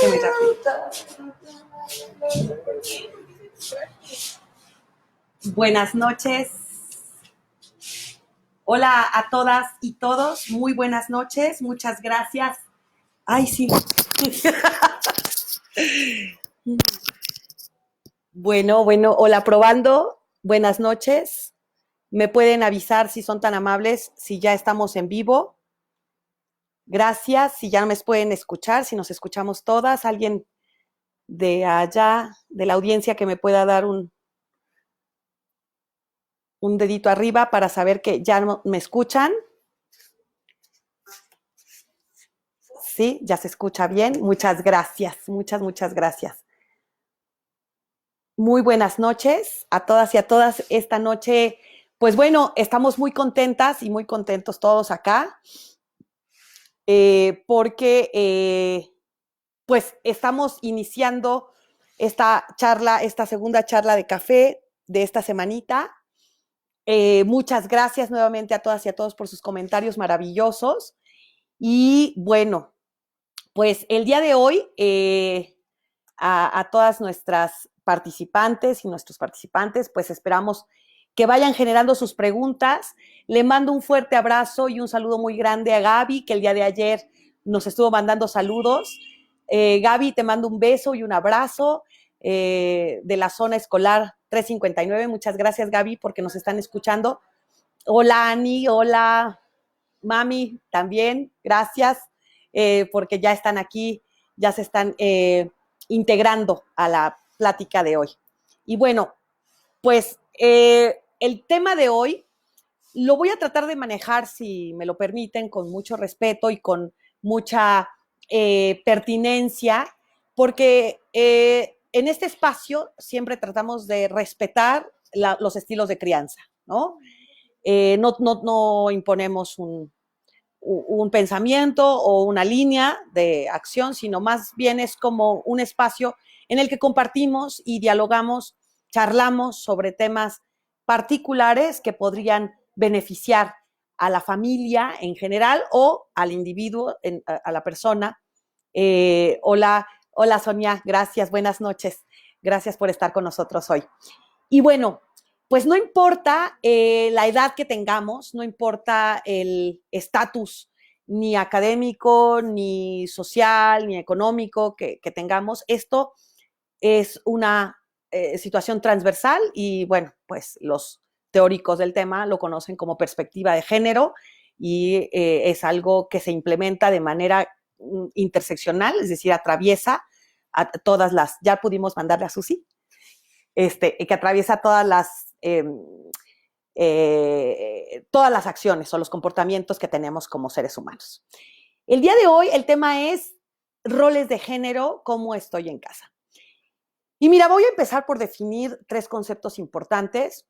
Déjeme rápido. Buenas noches. Hola a todas y todos. Muy buenas noches. Muchas gracias. Ay, sí. Bueno, hola, probando. Buenas noches. ¿Me pueden avisar si son tan amables, si ya estamos en vivo? Gracias. Si ya no me pueden escuchar, si nos escuchamos todas. Alguien de allá, de la audiencia, que me pueda dar un dedito arriba para saber que ya me escuchan. Sí, ya se escucha bien. Muchas gracias. Muchas gracias. Muy buenas noches a todas y a todas. Esta noche, pues bueno, estamos muy contentas y muy contentos todos acá porque pues estamos iniciando esta charla, esta segunda charla de café de esta semanita. Muchas gracias nuevamente a todas y a todos por sus comentarios maravillosos. Y bueno, pues el día de hoy a todas nuestras participantes y nuestros participantes, pues esperamos que vayan generando sus preguntas. Le mando un fuerte abrazo y un saludo muy grande a Gaby, que el día de ayer nos estuvo mandando saludos. Gaby, te mando un beso y un abrazo de la zona escolar 359. Muchas gracias, Gaby, porque nos están escuchando. Hola, Ani, hola, Mami, también, gracias, porque ya están aquí, ya se están integrando a la plática de hoy. Y bueno, pues el tema de hoy lo voy a tratar de manejar, si me lo permiten, con mucho respeto y con mucha pertinencia, porque en este espacio siempre tratamos de respetar los estilos de crianza, ¿no? No imponemos un pensamiento o una línea de acción, sino más bien es como un espacio en el que compartimos y dialogamos, charlamos sobre temas particulares que podrían beneficiar a la familia en general o al individuo, a la persona. Hola Sonia, gracias, buenas noches. Gracias por estar con nosotros hoy. Y bueno, pues no importa la edad que tengamos, no importa el estatus ni académico, ni social, ni económico que tengamos, esto es una situación transversal y bueno, pues los teóricos del tema lo conocen como perspectiva de género y es algo que se implementa de manera interseccional, es decir, atraviesa a todas las, ya pudimos mandarle a Susi, que atraviesa todas las acciones o los comportamientos que tenemos como seres humanos. El día de hoy el tema es roles de género, cómo estoy en casa. Y mira, voy a empezar por definir 3 conceptos importantes.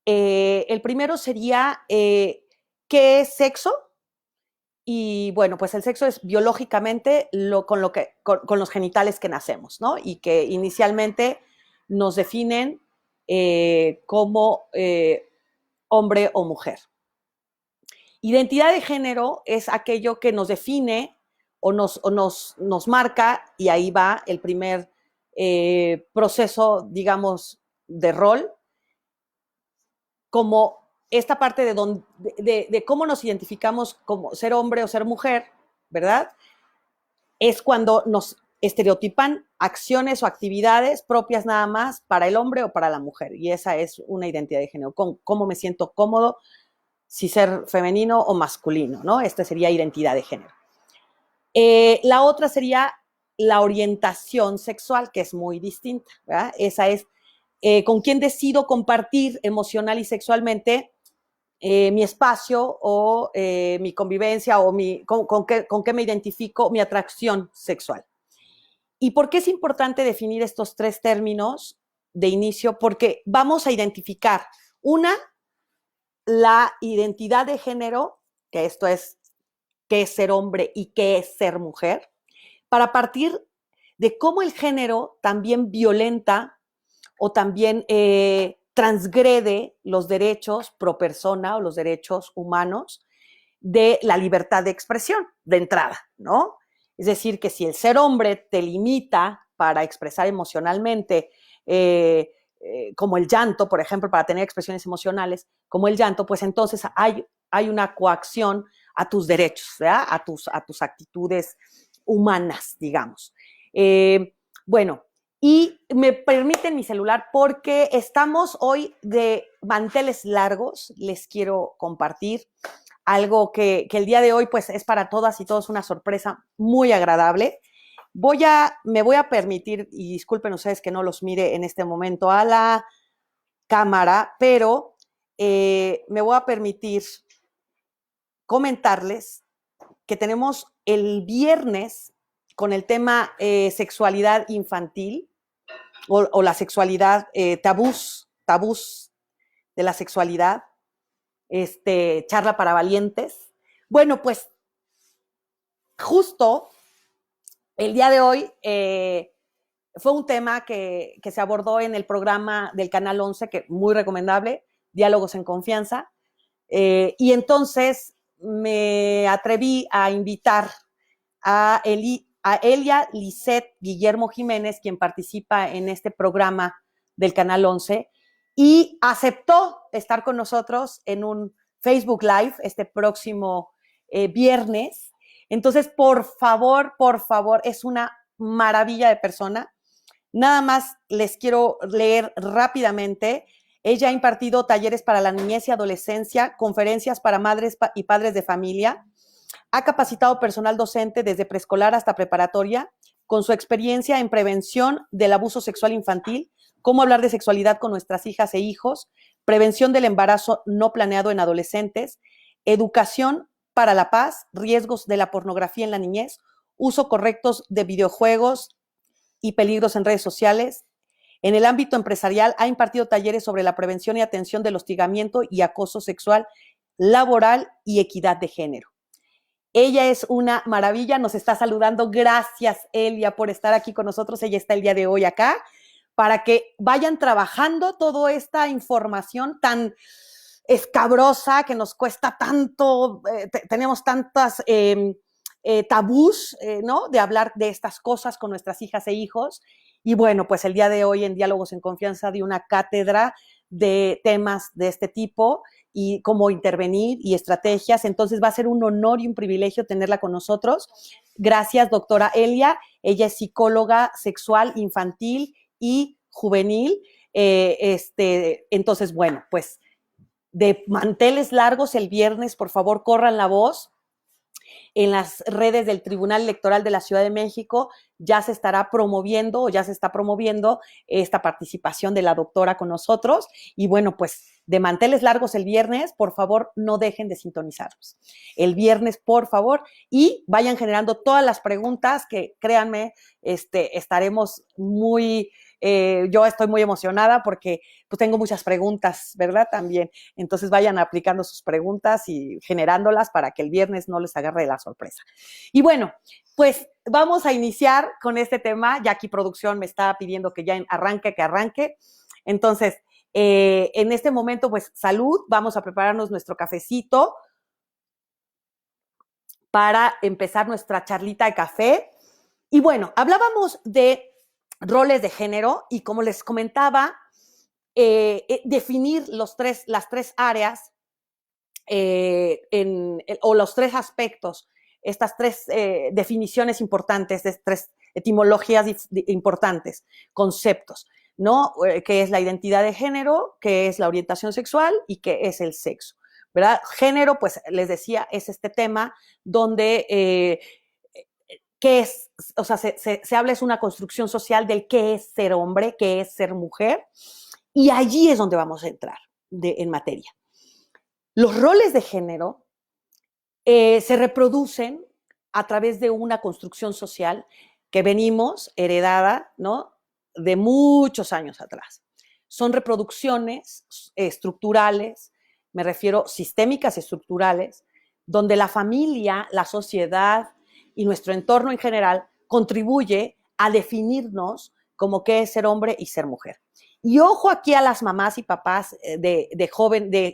El primero sería ¿qué es sexo? Y bueno, pues el sexo es biológicamente con los genitales que nacemos, ¿no? Y que inicialmente nos definen como hombre o mujer. Identidad de género es aquello que nos define o nos marca, y ahí va el primer proceso, digamos, de rol, como esta parte de cómo nos identificamos como ser hombre o ser mujer, ¿verdad? Es cuando nos estereotipan acciones o actividades propias nada más para el hombre o para la mujer. Y esa es una identidad de género, con cómo me siento cómodo, si ser femenino o masculino, ¿no? Esta sería identidad de género. La otra sería la orientación sexual, que es muy distinta, ¿verdad? Esa es con quién decido compartir emocional y sexualmente mi espacio o mi convivencia o con qué me identifico, mi atracción sexual. ¿Y por qué es importante definir estos 3 términos de inicio? Porque vamos a identificar la identidad de género, que esto es qué es ser hombre y qué es ser mujer, para partir de cómo el género también violenta o también transgrede los derechos pro persona o los derechos humanos de la libertad de expresión, de entrada, ¿no? Es decir, que si el ser hombre te limita para expresar emocionalmente, como el llanto, por ejemplo, para tener expresiones emocionales, como el llanto, pues entonces hay una coacción a tus derechos, ¿verdad? A tus actitudes humanas, digamos. Bueno, y me permiten mi celular porque estamos hoy de manteles largos, les quiero compartir algo que el día de hoy pues es para todas y todos una sorpresa muy agradable. Me voy a permitir, y disculpen ustedes que no los mire en este momento a la cámara, pero me voy a permitir comentarles que tenemos el viernes con el tema sexualidad infantil o la sexualidad, tabús de la sexualidad, charla para valientes. Bueno, pues justo el día de hoy fue un tema que se abordó en el programa del Canal 11, que muy recomendable, Diálogos en Confianza. Y entonces me atreví a invitar a Elia Lisset Guillermo Jiménez, quien participa en este programa del Canal 11, y aceptó estar con nosotros en un Facebook Live este próximo viernes. Entonces, por favor, es una maravilla de persona. Nada más les quiero leer rápidamente. Ella ha impartido talleres para la niñez y adolescencia, conferencias para madres y padres de familia. Ha capacitado personal docente desde preescolar hasta preparatoria con su experiencia en prevención del abuso sexual infantil, cómo hablar de sexualidad con nuestras hijas e hijos, prevención del embarazo no planeado en adolescentes, educación para la paz, riesgos de la pornografía en la niñez, uso correctos de videojuegos y peligros en redes sociales. En el ámbito empresarial ha impartido talleres sobre la prevención y atención del hostigamiento y acoso sexual, laboral y equidad de género. Ella es una maravilla, nos está saludando. Gracias, Elia, por estar aquí con nosotros. Ella está el día de hoy acá para que vayan trabajando toda esta información tan escabrosa que nos cuesta tanto, tenemos tantas tabús, ¿no? De hablar de estas cosas con nuestras hijas e hijos. Y bueno, pues el día de hoy en Diálogos en Confianza di una cátedra de temas de este tipo y cómo intervenir y estrategias. Entonces va a ser un honor y un privilegio tenerla con nosotros. Gracias, doctora Elia. Ella es psicóloga sexual infantil y juvenil. Entonces, bueno, pues de manteles largos el viernes, por favor, corran la voz. En las redes del Tribunal Electoral de la Ciudad de México ya se estará promoviendo o ya se está promoviendo esta participación de la doctora con nosotros. Y bueno, pues de manteles largos el viernes, por favor, no dejen de sintonizarnos. El viernes, por favor, y vayan generando todas las preguntas que, créanme, estaremos muy... yo estoy muy emocionada porque pues tengo muchas preguntas, ¿verdad? También. Entonces vayan aplicando sus preguntas y generándolas para que el viernes no les agarre la sorpresa. Y bueno, pues vamos a iniciar con este tema. Ya aquí producción me está pidiendo que ya arranque. Entonces, en este momento, pues salud. Vamos a prepararnos nuestro cafecito para empezar nuestra charlita de café. Y bueno, hablábamos de roles de género y como les comentaba, definir las tres áreas o los tres aspectos, estas tres definiciones importantes, tres etimologías importantes, conceptos, ¿no? ¿Qué es la identidad de género? ¿Qué es la orientación sexual? ¿Y qué es el sexo? ¿Verdad? Género, pues les decía, es este tema donde qué es, o sea, se habla, es una construcción social del qué es ser hombre, qué es ser mujer, y allí es donde vamos a entrar en materia. Los roles de género se reproducen a través de una construcción social que venimos heredada, ¿no? De muchos años atrás. Son reproducciones estructurales, me refiero sistémicas estructurales, donde la familia, la sociedad y nuestro entorno en general contribuye a definirnos como qué es ser hombre y ser mujer. Y ojo aquí a las mamás y papás de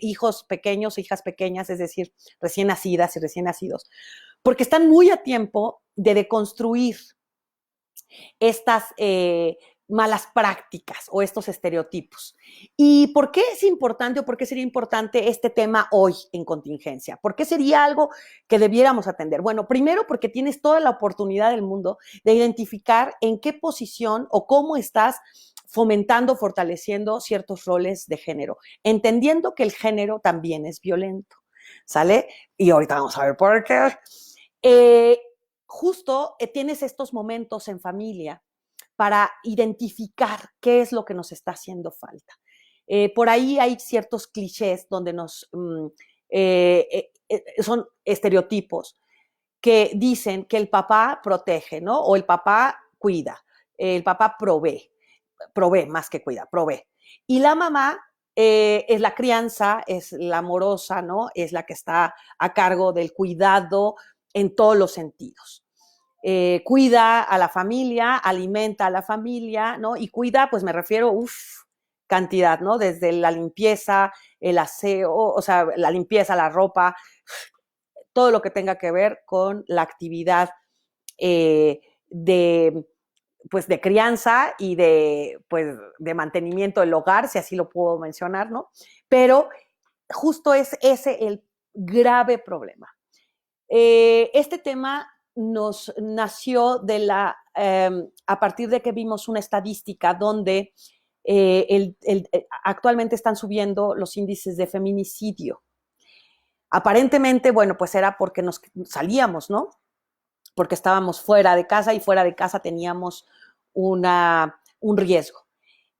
hijos pequeños, hijas pequeñas, es decir, recién nacidas y recién nacidos, porque están muy a tiempo de deconstruir estas malas prácticas o estos estereotipos. ¿Y por qué es importante o por qué sería importante este tema hoy en contingencia? ¿Por qué sería algo que debiéramos atender? Bueno, primero porque tienes toda la oportunidad del mundo de identificar en qué posición o cómo estás fomentando, fortaleciendo ciertos roles de género, entendiendo que el género también es violento, ¿sale? Y ahorita vamos a ver por qué. Eh, Justo tienes estos momentos en familia para identificar qué es lo que nos está haciendo falta. Por ahí hay ciertos clichés donde son estereotipos que dicen que el papá protege, ¿no? O el papá cuida, el papá provee más que cuida, provee. Y la mamá es la crianza, es la amorosa, ¿no? Es la que está a cargo del cuidado en todos los sentidos. Cuida a la familia, alimenta a la familia, ¿no? Y cuida, pues me refiero, cantidad, ¿no? Desde la limpieza, el aseo, o sea, la limpieza, la ropa, todo lo que tenga que ver con la actividad eh, de, pues, de crianza y de, pues, de mantenimiento del hogar, si así lo puedo mencionar, ¿no? Pero justo es ese el grave problema. Este tema nos nació a partir de que vimos una estadística donde actualmente están subiendo los índices de feminicidio. Aparentemente, bueno, pues era porque nos salíamos, ¿no? Porque estábamos fuera de casa y fuera de casa teníamos un riesgo.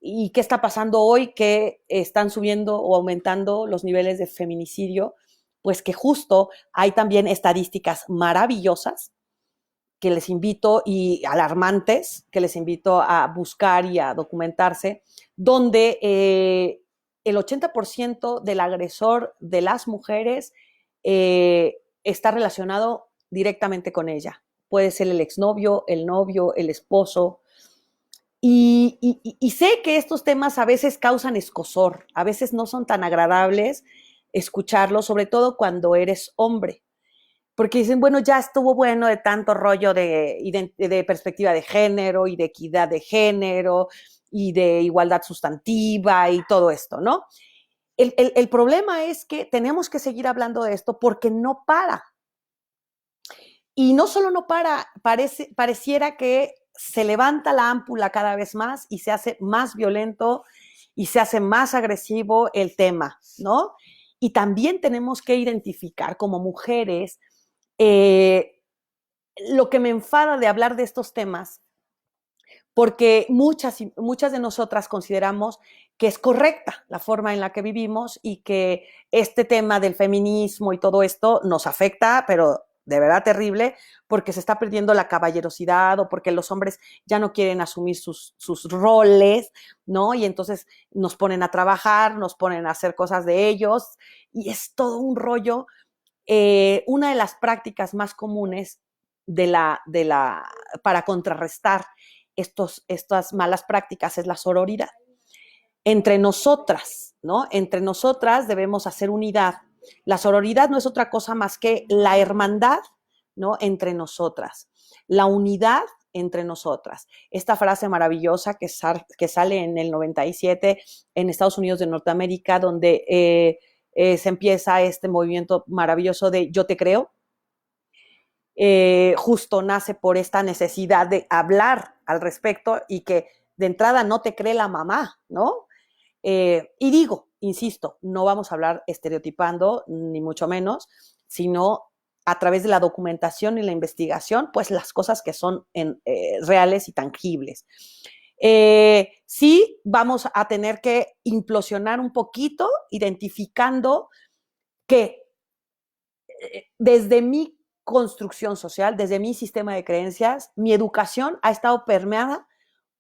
¿Y qué está pasando hoy? Que están subiendo o aumentando los niveles de feminicidio, pues que justo hay también estadísticas maravillosas que les invito y alarmantes que les invito a buscar y a documentarse, donde el 80% del agresor de las mujeres está relacionado directamente con ella. Puede ser el exnovio, el novio, el esposo. Y sé que estos temas a veces causan escozor, a veces no son tan agradables escucharlos, sobre todo cuando eres hombre. Porque dicen, bueno, ya estuvo bueno de tanto rollo de perspectiva de género y de equidad de género y de igualdad sustantiva y todo esto, ¿no? El problema es que tenemos que seguir hablando de esto porque no para. Y no solo no para, pareciera que se levanta la ámpula cada vez más y se hace más violento y se hace más agresivo el tema, ¿no? Y también tenemos que identificar como mujeres lo que me enfada de hablar de estos temas, porque muchas de nosotras consideramos que es correcta la forma en la que vivimos y que este tema del feminismo y todo esto nos afecta, pero de verdad terrible, porque se está perdiendo la caballerosidad o porque los hombres ya no quieren asumir sus roles, ¿no? Y entonces nos ponen a trabajar, nos ponen a hacer cosas de ellos y es todo un rollo. Una de las prácticas más comunes para contrarrestar estas malas prácticas es la sororidad. Entre nosotras, ¿no? Entre nosotras debemos hacer unidad. La sororidad no es otra cosa más que la hermandad, ¿no? Entre nosotras. La unidad entre nosotras. Esta frase maravillosa que sale en el 97 en Estados Unidos de Norteamérica, donde se empieza este movimiento maravilloso de yo te creo, justo nace por esta necesidad de hablar al respecto y que de entrada no te cree la mamá, ¿no? Y digo, insisto, no vamos a hablar estereotipando, ni mucho menos, sino a través de la documentación y la investigación, pues las cosas que son reales y tangibles. Sí vamos a tener que implosionar un poquito, identificando que desde mi construcción social, desde mi sistema de creencias, mi educación ha estado permeada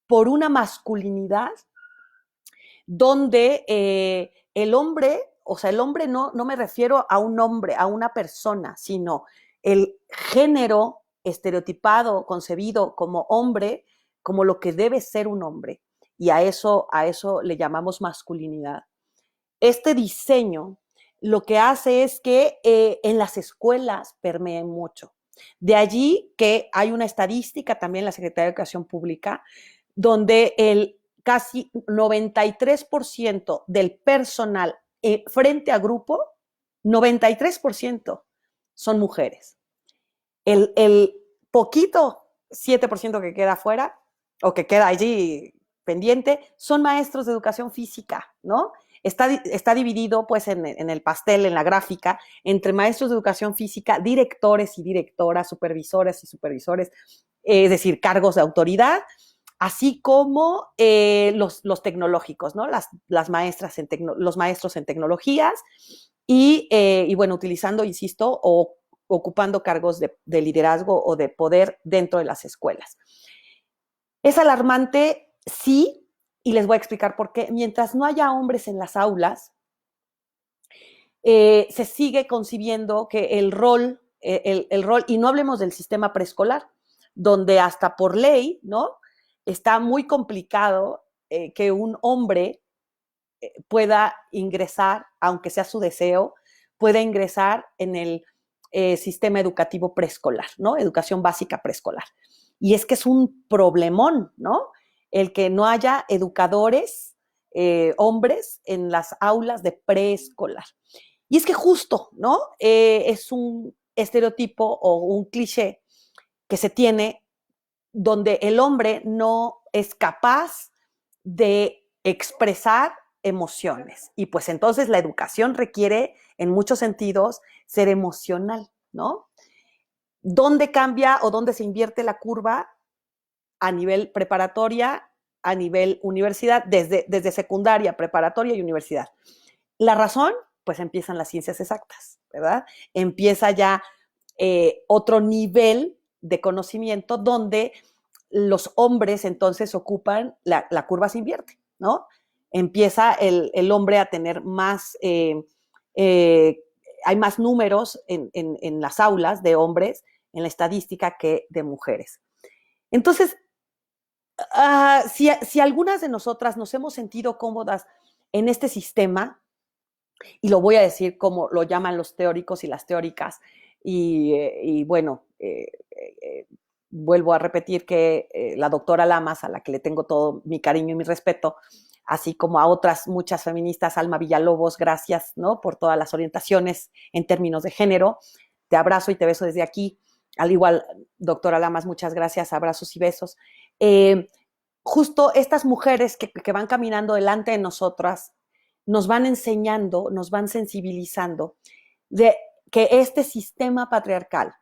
por una masculinidad donde el hombre, o sea, el hombre no me refiero a un hombre, a una persona, sino el género estereotipado, concebido como hombre, como lo que debe ser un hombre. Y a eso le llamamos masculinidad. Este diseño lo que hace es que en las escuelas permeen mucho. De allí que hay una estadística también en la Secretaría de Educación Pública, donde el casi 93% del personal frente a grupo, 93% son mujeres. El poquito 7% que queda afuera o que queda allí pendiente son maestros de educación física, ¿no? Está dividido pues en el pastel, en la gráfica, entre maestros de educación física, directores y directoras, supervisores y supervisores, es decir, cargos de autoridad, así como los tecnológicos, ¿no? Las maestras los maestros en tecnologías y bueno, utilizando, insisto, o ocupando cargos de liderazgo o de poder dentro de las escuelas. Es alarmante, sí, y les voy a explicar por qué. Mientras no haya hombres en las aulas, se sigue concibiendo que el rol, y no hablemos del sistema preescolar, donde hasta por ley, ¿no? Está muy complicado que un hombre pueda ingresar, aunque sea su deseo, pueda ingresar en el sistema educativo preescolar, ¿no? Educación básica preescolar. Y es que es un problemón, ¿no? El que no haya educadores, hombres, en las aulas de preescolar. Y es que justo, ¿no? Es un estereotipo o un cliché que se tiene donde el hombre no es capaz de expresar emociones. Y pues entonces la educación requiere, en muchos sentidos, ser emocional, ¿no? ¿Dónde cambia o dónde se invierte la curva? A nivel preparatoria, a nivel universidad, desde secundaria, preparatoria y universidad. La razón, pues empiezan las ciencias exactas, ¿verdad? Empieza ya otro nivel de conocimiento donde los hombres entonces ocupan, la curva se invierte, ¿no? Empieza el hombre a tener más, hay más números en las aulas de hombres en la estadística que de mujeres. Entonces, si algunas de nosotras nos hemos sentido cómodas en este sistema, y lo voy a decir como lo llaman los teóricos y las teóricas, y bueno, vuelvo a repetir que la doctora Lamas, a la que le tengo todo mi cariño y mi respeto, así como a otras muchas feministas, Alma Villalobos, gracias, ¿no? Por todas las orientaciones en términos de género. Te abrazo y te beso desde aquí. Al igual, doctora Lamas, muchas gracias, abrazos y besos. Justo estas mujeres que van caminando delante de nosotras nos van enseñando, nos van sensibilizando de que este sistema patriarcal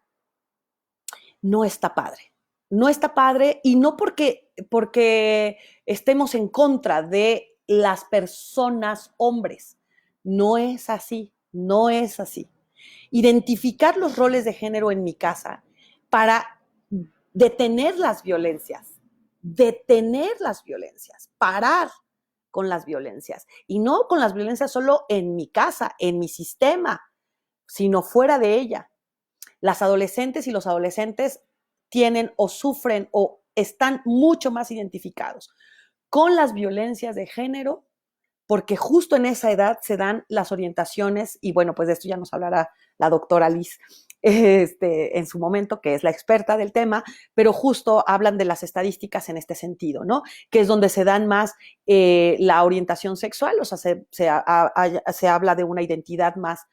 no está padre. No está padre y no porque estemos en contra de las personas hombres. No es así, no es así. Identificar los roles de género en mi casa para detener las violencias, parar con las violencias y no con las violencias solo en mi casa, en mi sistema, sino fuera de ella. Las adolescentes y los adolescentes tienen o sufren o están mucho más identificados con las violencias de género porque justo en esa edad se dan las orientaciones, y bueno, pues de esto ya nos hablará la doctora Liz en su momento, que es la experta del tema, pero justo hablan de las estadísticas en este sentido, ¿no? Que es donde se dan más la orientación sexual, o sea, se habla de una identidad más,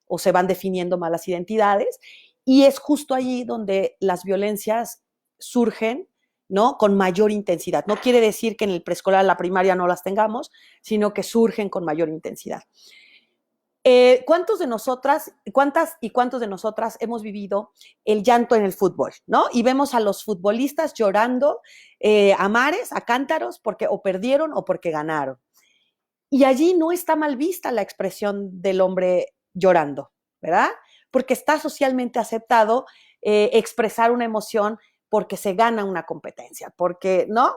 o se van definiendo más las identidades, y es justo allí donde las violencias surgen, ¿no? Con mayor intensidad. No quiere decir que en el preescolar, la primaria no las tengamos, sino que surgen con mayor intensidad. ¿Cuántas y cuántos de nosotras hemos vivido el llanto en el fútbol, ¿no? Y vemos a los futbolistas llorando a mares, a cántaros, porque o perdieron o porque ganaron. Y allí no está mal vista la expresión del hombre llorando, ¿verdad? Porque está socialmente aceptado expresar una emoción porque se gana una competencia, porque, ¿no?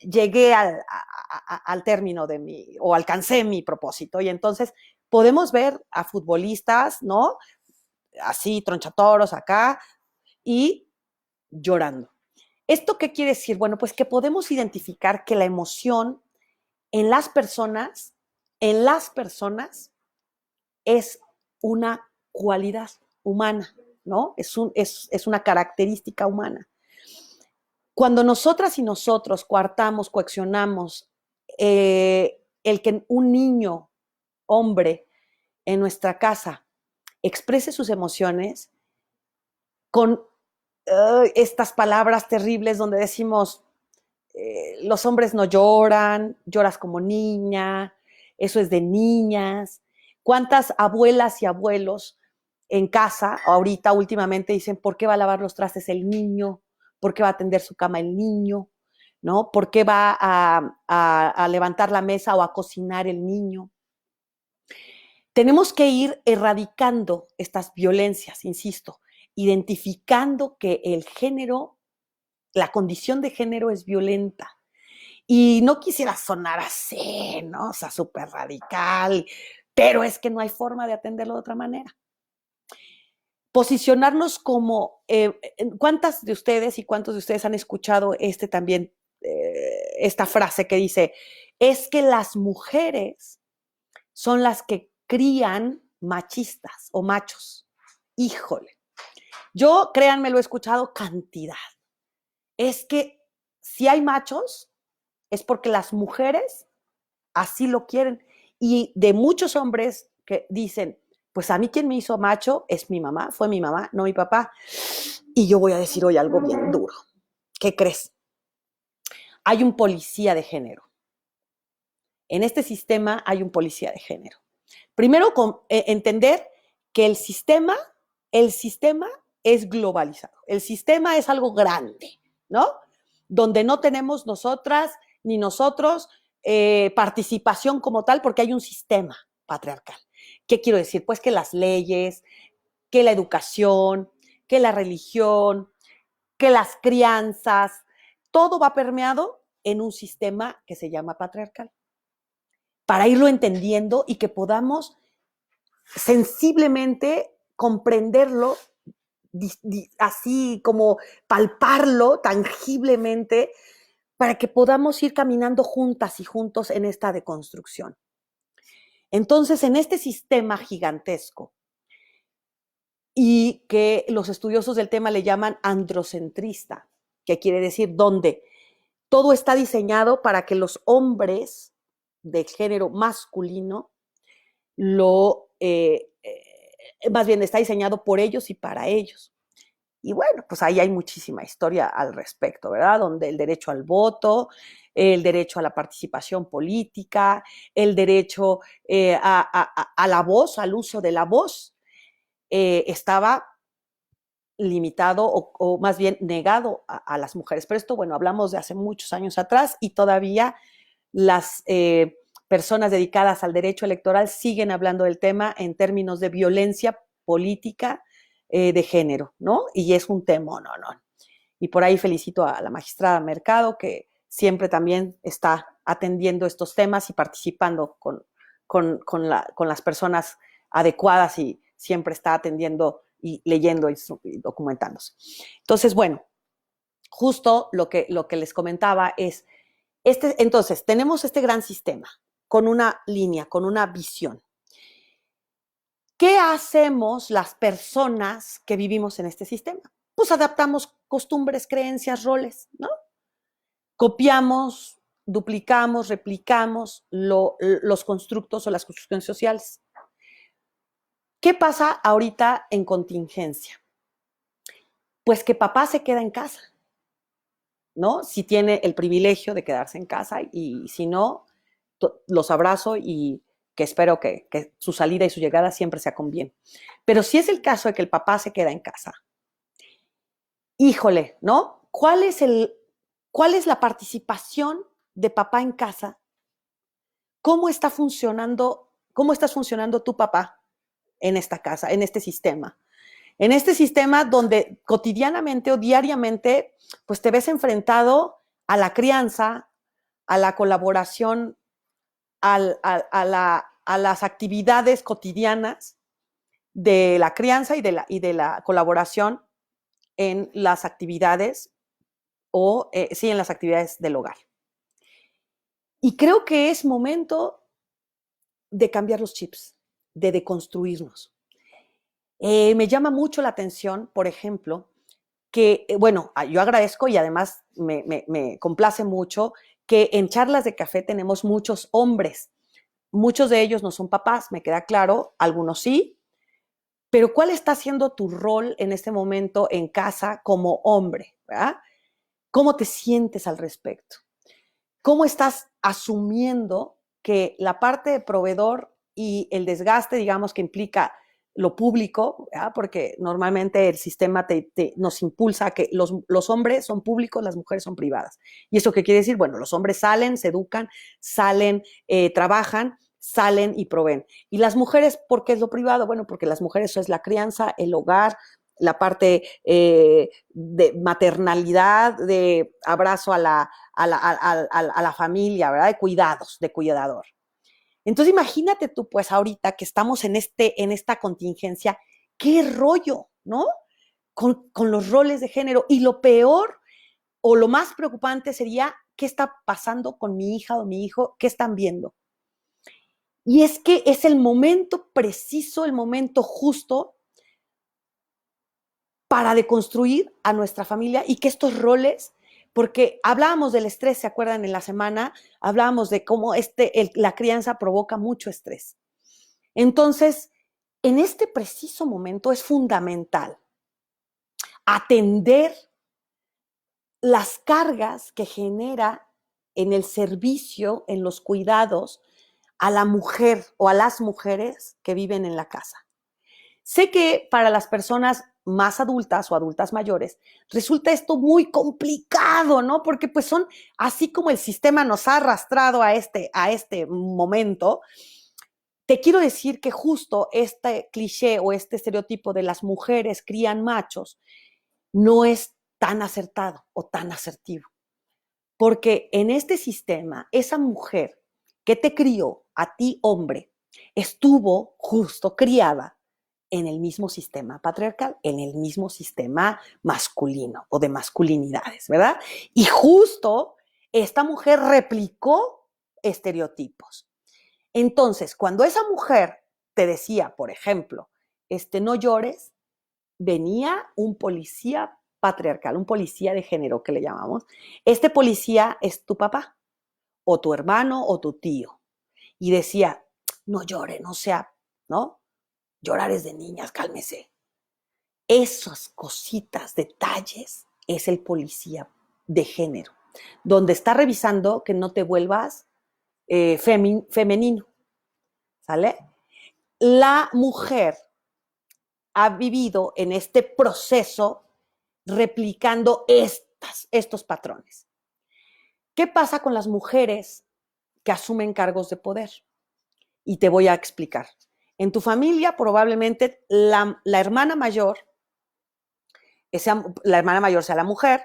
Llegué al término de o alcancé mi propósito. Y entonces podemos ver a futbolistas, ¿no? Así, tronchatoros acá, y llorando. ¿Esto qué quiere decir? Bueno, pues que podemos identificar que la emoción en las personas es una cualidad humana. ¿no? Es una característica humana. Cuando nosotras y nosotros coartamos, coaccionamos el que un niño, hombre, en nuestra casa exprese sus emociones con estas palabras terribles donde decimos, los hombres no lloran, lloras como niña, eso es de niñas. ¿Cuántas abuelas y abuelos en casa, ahorita últimamente dicen, ¿por qué va a lavar los trastes el niño? ¿Por qué va a tender su cama el niño? ¿No? ¿Por qué va a levantar la mesa o a cocinar el niño? Tenemos que ir erradicando estas violencias, insisto, identificando que el género, la condición de género es violenta. Y no quisiera sonar así, ¿no? O sea, súper radical, pero es que no hay forma de atenderlo de otra manera. Posicionarnos como, ¿cuántas de ustedes y cuántos de ustedes han escuchado también, esta frase que dice, es que las mujeres son las que crían machistas o machos? Híjole, yo, créanme, lo he escuchado cantidad. Es que si hay machos, es porque las mujeres así lo quieren. Y de muchos hombres que dicen, pues a mí quien me hizo macho es mi mamá, fue mi mamá, no mi papá. Y yo voy a decir hoy algo bien duro. ¿Qué crees? Hay un policía de género. En este sistema hay un policía de género. Primero, entender que el sistema es globalizado. El sistema es algo grande, ¿no? Donde no tenemos nosotras ni nosotros participación como tal, porque hay un sistema patriarcal. ¿Qué quiero decir? Pues que las leyes, que la educación, que la religión, que las crianzas, todo va permeado en un sistema que se llama patriarcal. Para irlo entendiendo y que podamos sensiblemente comprenderlo, así como palparlo tangiblemente, para que podamos ir caminando juntas y juntos en esta deconstrucción. Entonces, en este sistema gigantesco, y que los estudiosos del tema le llaman androcentrista, que quiere decir donde todo está diseñado para que los hombres de género masculino más bien está diseñado por ellos y para ellos. Y bueno, pues ahí hay muchísima historia al respecto, ¿verdad? Donde el derecho al voto, el derecho a la participación política, el derecho a la voz, al uso de la voz, estaba limitado o más bien negado a las mujeres. Pero esto, bueno, hablamos de hace muchos años atrás y todavía las personas dedicadas al derecho electoral siguen hablando del tema en términos de violencia política de género, ¿no? Y es un tema, no. Y por ahí felicito a la magistrada Mercado, que siempre también está atendiendo estos temas y participando con las personas adecuadas y siempre está atendiendo y leyendo y documentándose. Entonces, bueno, justo lo que les comentaba es, entonces, tenemos este gran sistema con una línea, con una visión. ¿Qué hacemos las personas que vivimos en este sistema? Pues adaptamos costumbres, creencias, roles, ¿no? Copiamos, duplicamos, replicamos los constructos o las construcciones sociales. ¿Qué pasa ahorita en contingencia? Pues que papá se queda en casa, ¿no? Si tiene el privilegio de quedarse en casa y si no, los abrazo y que espero que su salida y su llegada siempre sea con bien. Pero si es el caso de que el papá se queda en casa, híjole, ¿no? ¿Cuál es la participación de papá en casa? ¿Cómo estás funcionando tu papá en esta casa, en este sistema? En este sistema donde cotidianamente o diariamente, pues te ves enfrentado a la crianza, a la colaboración, a las actividades cotidianas de la crianza y de la colaboración en las actividades en las actividades del hogar. Y creo que es momento de cambiar los chips, de deconstruirnos. Me llama mucho la atención, por ejemplo, que, bueno, yo agradezco y además me complace mucho que en charlas de café tenemos muchos hombres. Muchos de ellos no son papás, me queda claro, algunos sí, pero ¿cuál está siendo tu rol en este momento en casa como hombre? ¿Verdad? ¿Cómo te sientes al respecto? ¿Cómo estás asumiendo que la parte de proveedor y el desgaste, digamos, que implica lo público, ¿verdad? Porque normalmente el sistema nos impulsa a que los hombres son públicos, las mujeres son privadas. ¿Y eso qué quiere decir? Bueno, los hombres salen, se educan, salen, trabajan, salen y proveen. Y las mujeres, ¿por qué es lo privado? Bueno, porque las mujeres eso es la crianza, el hogar, la parte de maternalidad, de abrazo a la familia, ¿verdad? De cuidados, de cuidador. Entonces imagínate tú, pues ahorita que estamos en esta contingencia, qué rollo, ¿no? Con los roles de género. Y lo peor o lo más preocupante sería qué está pasando con mi hija o mi hijo, qué están viendo. Y es que es el momento preciso, el momento justo para deconstruir a nuestra familia y que estos roles, porque hablábamos del estrés, ¿se acuerdan? En la semana hablábamos de cómo la crianza provoca mucho estrés. Entonces, en este preciso momento es fundamental atender las cargas que genera en el servicio, en los cuidados a la mujer o a las mujeres que viven en la casa. Sé que para las personas más adultas o adultas mayores resulta esto muy complicado, ¿no? Porque pues son, así como el sistema nos ha arrastrado a este momento, te quiero decir que justo este cliché o este estereotipo de las mujeres crían machos no es tan acertado o tan asertivo. Porque en este sistema, esa mujer que te crió, a ti hombre, estuvo justo criada en el mismo sistema patriarcal, en el mismo sistema masculino o de masculinidades, ¿verdad? Y justo esta mujer replicó estereotipos. Entonces, cuando esa mujer te decía, por ejemplo, no llores, venía un policía patriarcal, un policía de género que le llamamos. Este policía es tu papá, o tu hermano, o tu tío. Y decía, no llore, no sea, ¿no? Llorar es de niñas, cálmese. Esas cositas, detalles, es el policía de género, donde está revisando que no te vuelvas femenino, ¿sale? La mujer ha vivido en este proceso replicando estos patrones. ¿Qué pasa con las mujeres que asumen cargos de poder? Y te voy a explicar. En tu familia probablemente la hermana mayor sea la mujer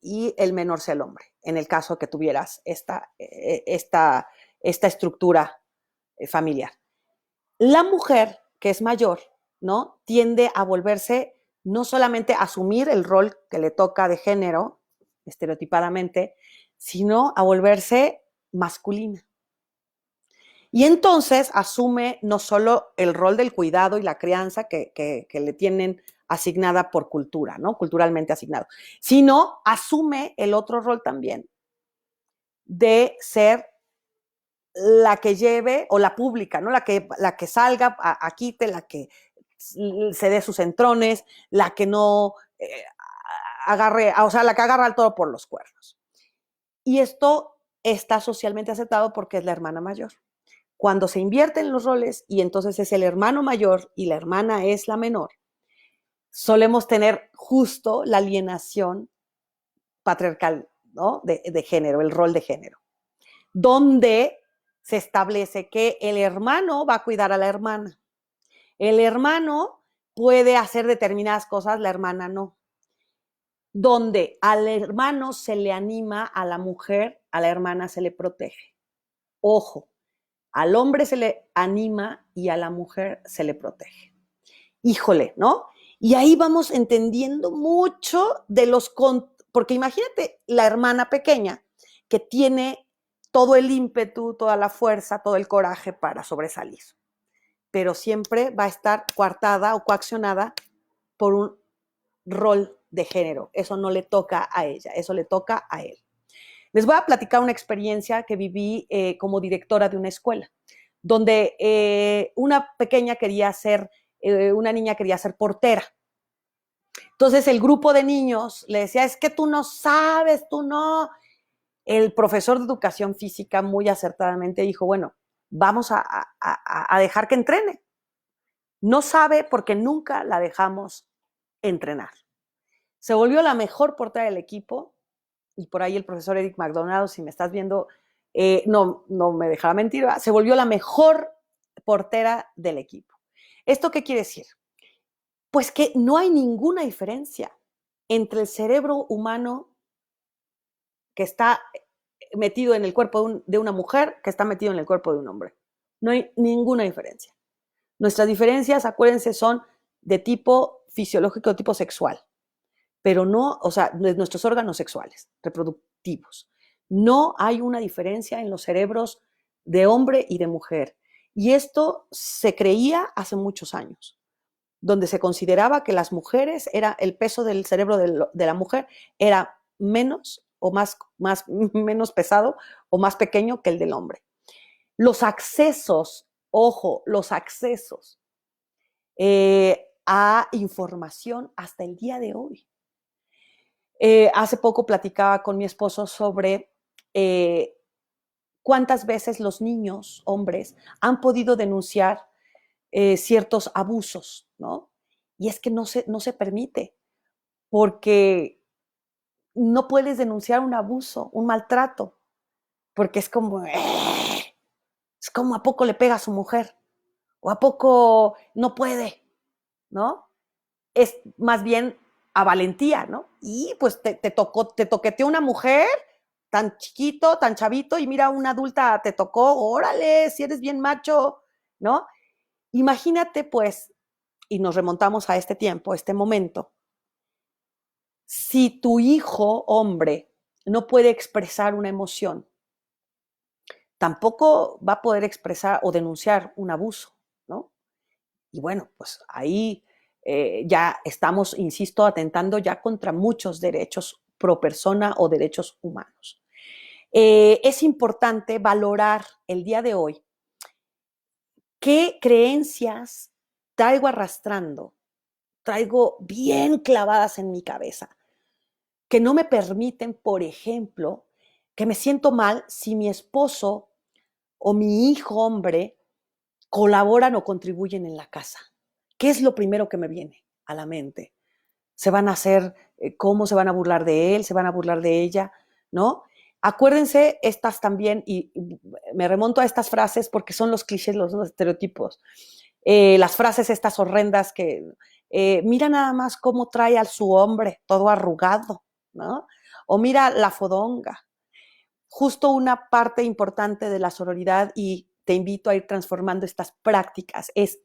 y el menor sea el hombre, en el caso que tuvieras esta estructura familiar. La mujer que es mayor, ¿no? Tiende a volverse, no solamente a asumir el rol que le toca de género, estereotipadamente, sino a volverse masculina. Y entonces asume no solo el rol del cuidado y la crianza que le tienen asignada por cultura, ¿no? Culturalmente asignado, sino asume el otro rol también de ser la que lleve, o la pública, ¿no? La que salga a quite, la que se dé sus entrones, la que no agarre, o sea, la que agarra al toro por los cuernos. Y esto está socialmente aceptado porque es la hermana mayor. Cuando se invierten los roles y entonces es el hermano mayor y la hermana es la menor, solemos tener justo la alienación patriarcal, ¿no? de género, el rol de género, donde se establece que el hermano va a cuidar a la hermana. El hermano puede hacer determinadas cosas, la hermana no. Donde al hermano se le anima, a la mujer, a la hermana se le protege. Ojo, al hombre se le anima y a la mujer se le protege. Híjole, ¿no? Y ahí vamos entendiendo mucho de porque imagínate la hermana pequeña que tiene todo el ímpetu, toda la fuerza, todo el coraje para sobresalir. pero siempre va a estar coartada o coaccionada por un rol de género. Eso no le toca a ella, eso le toca a él. Les voy a platicar una experiencia que viví como directora de una escuela, donde una niña quería ser portera. Entonces el grupo de niños le decía, es que tú no sabes, tú no. El profesor de educación física muy acertadamente dijo, bueno, vamos a dejar que entrene. No sabe porque nunca la dejamos entrenar. Se volvió la mejor portera del equipo y por ahí el profesor Eric McDonald, si me estás viendo, no me dejará mentir, ¿verdad? Se volvió la mejor portera del equipo. ¿Esto qué quiere decir? Pues que no hay ninguna diferencia entre el cerebro humano que está metido en el cuerpo de una mujer que está metido en el cuerpo de un hombre. No hay ninguna diferencia. Nuestras diferencias, acuérdense, son de tipo fisiológico, de tipo sexual, pero no, o sea, de nuestros órganos sexuales, reproductivos. No hay una diferencia en los cerebros de hombre y de mujer. Y esto se creía hace muchos años, donde se consideraba que las mujeres, el peso del cerebro de la mujer era menos o menos pesado o más pequeño que el del hombre. Los accesos, ojo, los accesos a información hasta el día de hoy. Hace poco platicaba con mi esposo sobre cuántas veces los niños, hombres, han podido denunciar ciertos abusos, ¿no? Y es que no se permite, porque no puedes denunciar un abuso, un maltrato, porque es como, ¿a poco le pega a su mujer? ¿O a poco no puede? ¿No? Es más bien a valentía, ¿no? Y pues te toqueteó una mujer tan chiquito, tan chavito, y mira, una adulta te tocó, órale, si eres bien macho, ¿no? Imagínate, pues, y nos remontamos a este tiempo, este momento, si tu hijo, hombre, no puede expresar una emoción, tampoco va a poder expresar o denunciar un abuso, ¿no? Y bueno, pues ahí ya estamos, insisto, atentando ya contra muchos derechos pro persona o derechos humanos. Es importante valorar el día de hoy qué creencias traigo bien clavadas en mi cabeza, que no me permiten, por ejemplo, que me siento mal si mi esposo o mi hijo hombre colaboran o contribuyen en la casa. ¿Qué es lo primero que me viene a la mente? ¿Se van a hacer, cómo se van a burlar de él, se van a burlar de ella, ¿no? Acuérdense estas también, y me remonto a estas frases porque son los clichés, los estereotipos. Las frases estas horrendas que, mira nada más cómo trae a su hombre, todo arrugado, ¿no? O mira la fodonga. Justo una parte importante de la sororidad, y te invito a ir transformando estas prácticas, es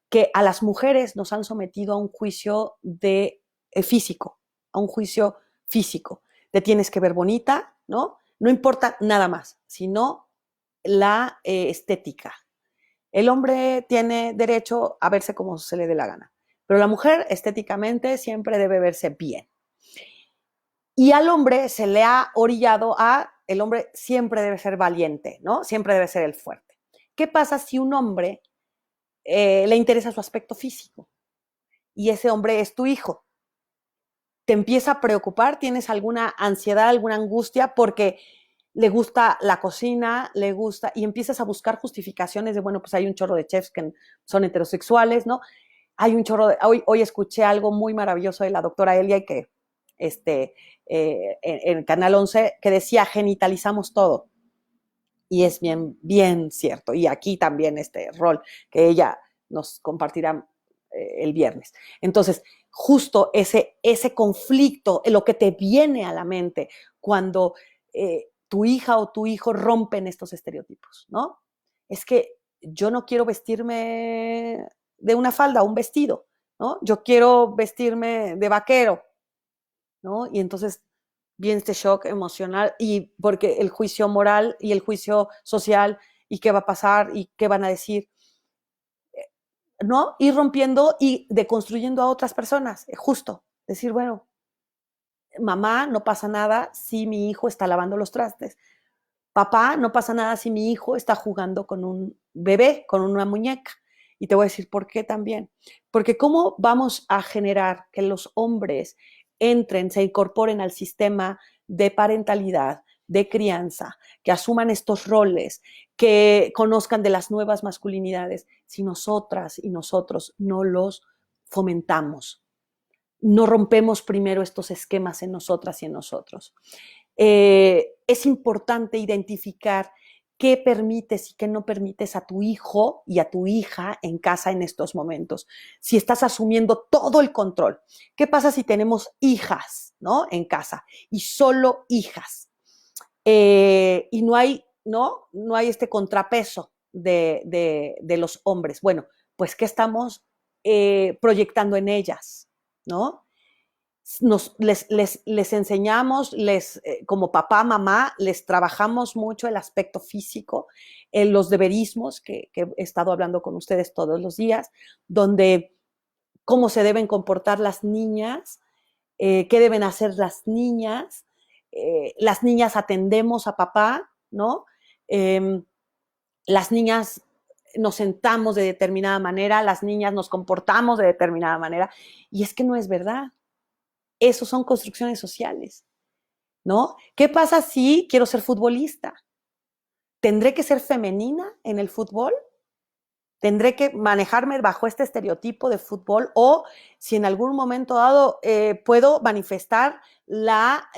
que a las mujeres nos han sometido a un juicio físico, a un juicio físico. Te tienes que ver bonita, ¿no? No importa nada más, sino la estética. El hombre tiene derecho a verse como se le dé la gana, pero la mujer estéticamente siempre debe verse bien. Y al hombre se le ha orillado el hombre siempre debe ser valiente, ¿no? Siempre debe ser el fuerte. ¿Qué pasa si un hombre le interesa su aspecto físico y ese hombre es tu hijo? ¿Te empieza a preocupar? ¿Tienes alguna ansiedad, alguna angustia porque le gusta la cocina, le gusta, y empiezas a buscar justificaciones de, bueno, pues hay un chorro de chefs que son heterosexuales, ¿no? Hay un chorro hoy escuché algo muy maravilloso de la doctora Elia y que en Canal 11 que decía genitalizamos todo. Y es bien, bien cierto. Y aquí también este rol que ella nos compartirá el viernes. Entonces, justo ese conflicto, lo que te viene a la mente cuando tu hija o tu hijo rompen estos estereotipos, ¿no? Es que yo no quiero vestirme de una falda, un vestido, ¿no? Yo quiero vestirme de vaquero, ¿no? Y entonces viene este shock emocional, y porque el juicio moral y el juicio social y qué va a pasar y qué van a decir. ¿no? Ir rompiendo y deconstruyendo a otras personas, justo. Decir, bueno, mamá, no pasa nada si mi hijo está lavando los trastes. Papá, no pasa nada si mi hijo está jugando con un bebé, con una muñeca. Y te voy a decir por qué también. Porque cómo vamos a generar que los hombres entren, se incorporen al sistema de parentalidad, de crianza, que asuman estos roles, que conozcan de las nuevas masculinidades, si nosotras y nosotros no los fomentamos, no rompemos primero estos esquemas en nosotras y en nosotros. Es importante identificar qué permites y qué no permites a tu hijo y a tu hija en casa en estos momentos. Si estás asumiendo todo el control. ¿Qué pasa si tenemos hijas, ¿no? En casa y solo hijas? Y no hay este contrapeso de los hombres. Bueno, pues ¿qué estamos proyectando en ellas? ¿No? Les enseñamos, como papá, mamá, les trabajamos mucho el aspecto físico, los deberismos que he estado hablando con ustedes todos los días, donde cómo se deben comportar las niñas, qué deben hacer las niñas atendemos a papá, ¿no? Las niñas nos sentamos de determinada manera, las niñas nos comportamos de determinada manera, y es que no es verdad. Eso son construcciones sociales, ¿no? ¿Qué pasa si quiero ser futbolista? ¿Tendré que ser femenina en el fútbol? ¿Tendré que manejarme bajo este estereotipo de fútbol? O si en algún momento dado puedo manifestar la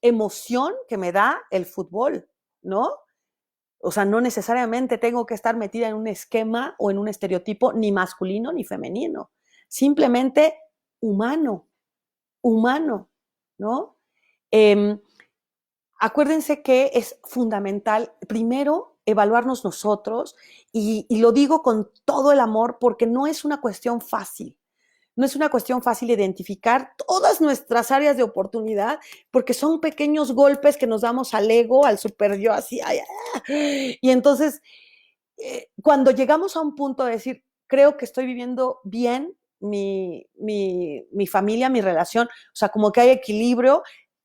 emoción que me da el fútbol, ¿no? O sea, no necesariamente tengo que estar metida en un esquema o en un estereotipo ni masculino ni femenino. Simplemente humano, humano, ¿no? Eh, Acuérdense que es fundamental, primero, evaluarnos nosotros, y lo digo con todo el amor porque no es una cuestión fácil. No es una cuestión fácil identificar todas nuestras áreas de oportunidad, porque son pequeños golpes que nos damos al ego, al super yo, así. Ay, y entonces, cuando llegamos a un punto de decir, creo que estoy viviendo bien mi familia, mi relación, o sea, como que hay equilibrio,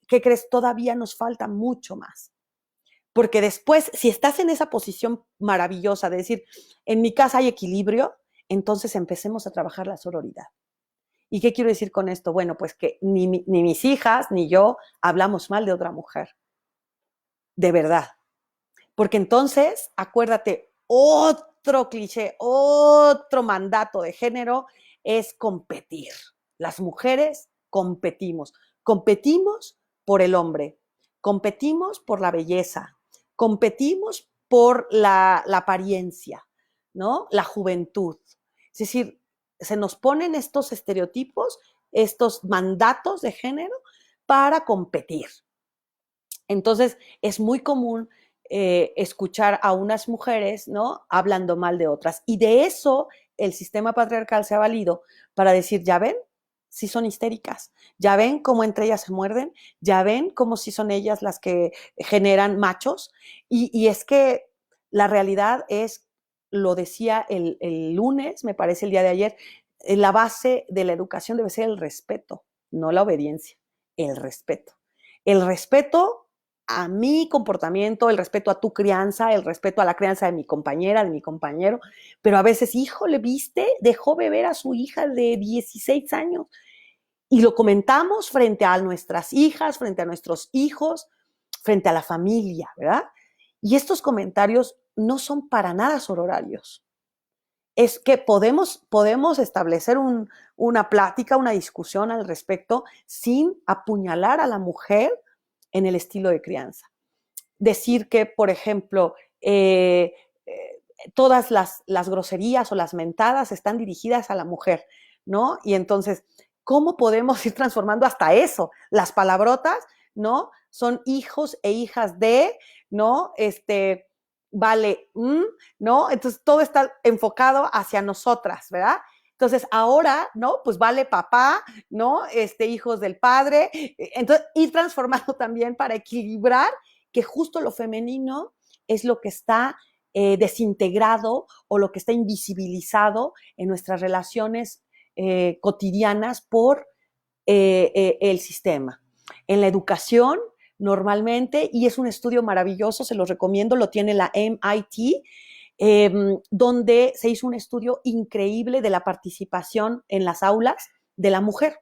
¿qué crees? Todavía nos falta mucho más. Porque después, si estás en esa posición maravillosa de decir, en mi casa hay equilibrio, entonces empecemos a trabajar la sororidad. ¿Y qué quiero decir con esto? Bueno, pues que ni mis hijas ni yo hablamos mal de otra mujer, de verdad. Porque entonces, acuérdate, otro cliché, otro mandato de género es competir. Las mujeres competimos. Competimos por el hombre, competimos por la belleza, competimos por la apariencia, ¿no? La juventud. Es decir, se nos ponen estos estereotipos, estos mandatos de género para competir. Entonces, es muy común escuchar a unas mujeres, ¿no? Hablando mal de otras. Y de eso el sistema patriarcal se ha valido para decir, ya ven, si son histéricas, ya ven cómo entre ellas se muerden, ya ven cómo si son ellas las que generan machos. Y es que la realidad es, lo decía el lunes, me parece el día de ayer, la base de la educación debe ser el respeto, no la obediencia, el respeto. El respeto a mi comportamiento, el respeto a tu crianza, el respeto a la crianza de mi compañera, de mi compañero, pero a veces, híjole, ¿viste? Dejó beber a su hija de 16 años y lo comentamos frente a nuestras hijas, frente a nuestros hijos, frente a la familia, ¿verdad? Y estos comentarios no son para nada sororarios. Es que podemos establecer una plática, una discusión al respecto sin apuñalar a la mujer en el estilo de crianza. Decir que, por ejemplo, todas las groserías o las mentadas están dirigidas a la mujer, ¿no? Y entonces, ¿cómo podemos ir transformando hasta eso? Las palabrotas, ¿no? Son hijos e hijas de, ¿no? Vale, ¿no? Entonces, todo está enfocado hacia nosotras, ¿verdad? Entonces, ahora, ¿no? Pues vale papá, ¿no? Hijos del padre. Entonces, ir transformando también para equilibrar que justo lo femenino es lo que está desintegrado o lo que está invisibilizado en nuestras relaciones cotidianas por el sistema. En la educación, normalmente, y es un estudio maravilloso, se los recomiendo, lo tiene la MIT, donde se hizo un estudio increíble de la participación en las aulas de la mujer.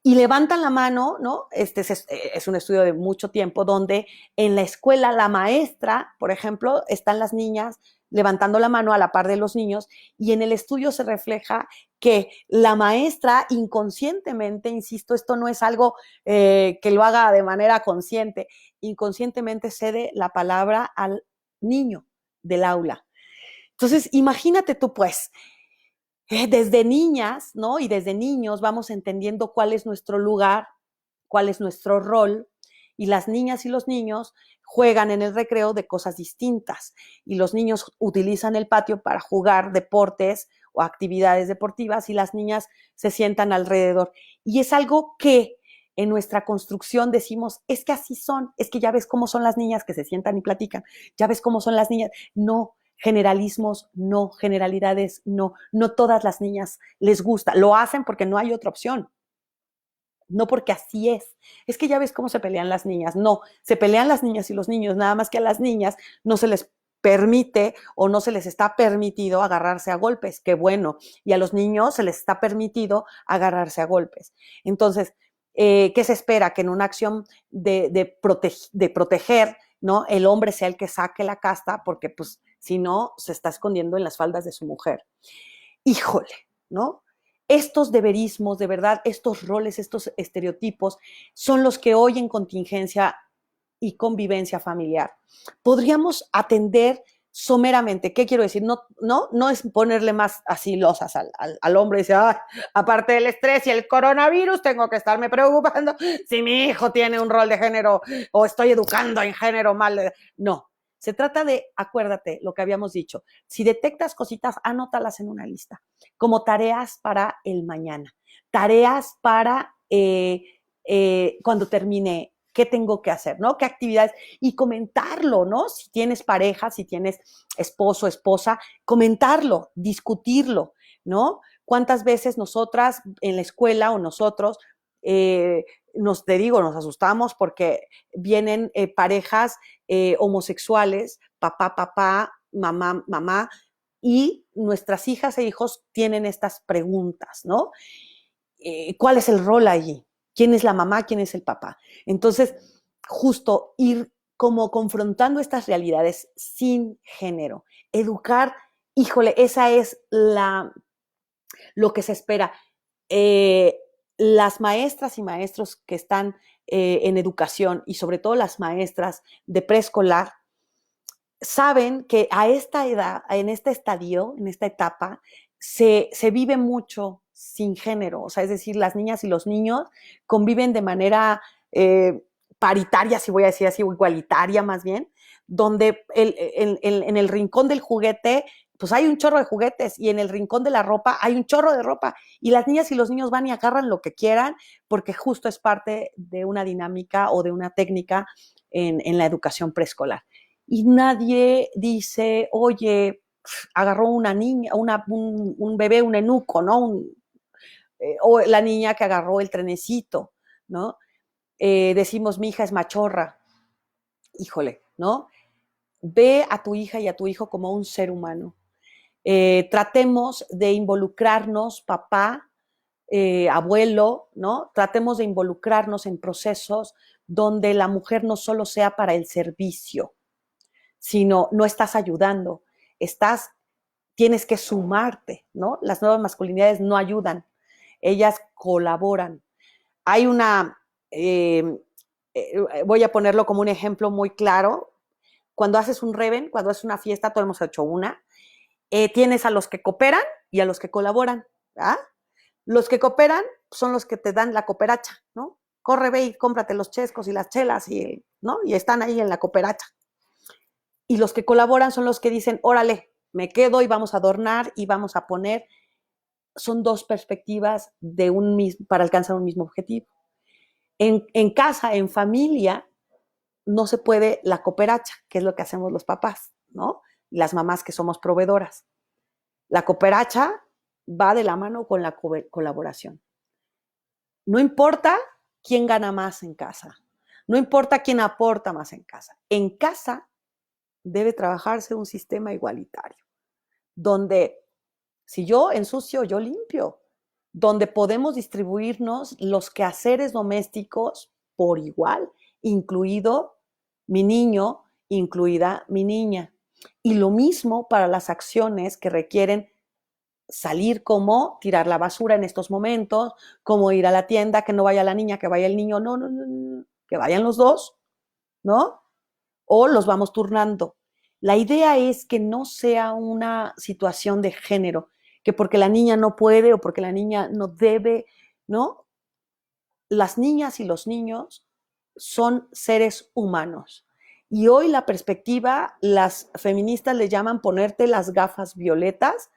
Y levantan la mano, ¿no? Este es un estudio de mucho tiempo, donde en la escuela la maestra, por ejemplo, están las niñas levantando la mano a la par de los niños, y en el estudio se refleja que la maestra inconscientemente, insisto, esto no es algo que lo haga de manera consciente, inconscientemente cede la palabra al niño del aula. Entonces, imagínate tú, pues, desde niñas, ¿no? Y desde niños vamos entendiendo cuál es nuestro lugar, cuál es nuestro rol, y las niñas y los niños juegan en el recreo de cosas distintas, y los niños utilizan el patio para jugar deportes o actividades deportivas, y las niñas se sientan alrededor. Y es algo que en nuestra construcción decimos, es que así son, es que ya ves cómo son las niñas que se sientan y platican, ya ves cómo son las niñas. No, generalismos no, generalidades no, no todas las niñas les gusta, lo hacen porque no hay otra opción, no porque así es que ya ves cómo se pelean las niñas, no, se pelean las niñas y los niños, nada más que a las niñas no se les permite o no se les está permitido agarrarse a golpes, qué bueno, y a los niños se les está permitido agarrarse a golpes. Entonces, ¿qué se espera? Que en una acción de proteger, ¿no? El hombre sea el que saque la casta, porque pues si no, se está escondiendo en las faldas de su mujer. Híjole, ¿no? Estos deberismos, de verdad, estos roles, estos estereotipos, son los que hoy en contingencia y convivencia familiar podríamos atender someramente. ¿Qué quiero decir? No es ponerle más así losas al hombre y decir, ah, aparte del estrés y el coronavirus, tengo que estarme preocupando si mi hijo tiene un rol de género o estoy educando en género mal. No, se trata de, acuérdate lo que habíamos dicho, si detectas cositas, anótalas en una lista, como tareas para el mañana, tareas para cuando termine, qué tengo que hacer, ¿no? ¿Qué actividades? Y comentarlo, ¿no? Si tienes pareja, si tienes esposo, esposa, comentarlo, discutirlo, ¿no? ¿Cuántas veces nosotras en la escuela o nosotros, te digo, nos asustamos porque vienen parejas homosexuales, papá, mamá, y nuestras hijas e hijos tienen estas preguntas, ¿no? ¿Cuál es el rol allí? ¿Quién es la mamá? ¿Quién es el papá? Entonces, justo ir como confrontando estas realidades sin género. Educar, híjole, esa es lo que se espera. Las maestras y maestros que están en educación, y sobre todo las maestras de preescolar, saben que a esta edad, en este estadio, en esta etapa, se vive mucho sin género, o sea, es decir, las niñas y los niños conviven de manera paritaria, si voy a decir así, o igualitaria más bien, donde en el rincón del juguete, pues hay un chorro de juguetes, y en el rincón de la ropa hay un chorro de ropa, y las niñas y los niños van y agarran lo que quieran, porque justo es parte de una dinámica o de una técnica en la educación preescolar. Y nadie dice, oye, agarró una niña, un bebé, un enuco, ¿no? O la niña que agarró el trenecito, ¿no? Decimos, mi hija es machorra. Híjole, ¿no? Ve a tu hija y a tu hijo como un ser humano. Tratemos de involucrarnos, papá, abuelo, ¿no? Tratemos de involucrarnos en procesos donde la mujer no solo sea para el servicio, sino no estás ayudando, tienes que sumarte, ¿no? Las nuevas masculinidades no ayudan, ellas colaboran. Hay voy a ponerlo como un ejemplo muy claro, cuando haces un reven, cuando haces una fiesta, todos hemos hecho una, tienes a los que cooperan y a los que colaboran, ¿verdad? Los que cooperan son los que te dan la cooperacha, ¿no? Corre, ve y cómprate los chescos y las chelas, ¿no? Y están ahí en la cooperacha. Y los que colaboran son los que dicen, órale, me quedo y vamos a adornar y vamos a poner. Son dos perspectivas para alcanzar un mismo objetivo. En casa, en familia, no se puede la cooperacha, que es lo que hacemos los papás, ¿no? Las mamás que somos proveedoras. La cooperacha va de la mano con la colaboración. No importa quién gana más en casa, no importa quién aporta más en casa. En casa debe trabajarse un sistema igualitario, donde si yo ensucio, yo limpio, donde podemos distribuirnos los quehaceres domésticos por igual, incluido mi niño, incluida mi niña. Y lo mismo para las acciones que requieren salir, como tirar la basura en estos momentos, como ir a la tienda, que no vaya la niña, que vaya el niño, no, no, no, no, que vayan los dos, ¿no? O los vamos turnando. La idea es que no sea una situación de género, que porque la niña no puede o porque la niña no debe, ¿no? Las niñas y los niños son seres humanos. Y hoy la perspectiva, las feministas le llaman ponerte las gafas violetas.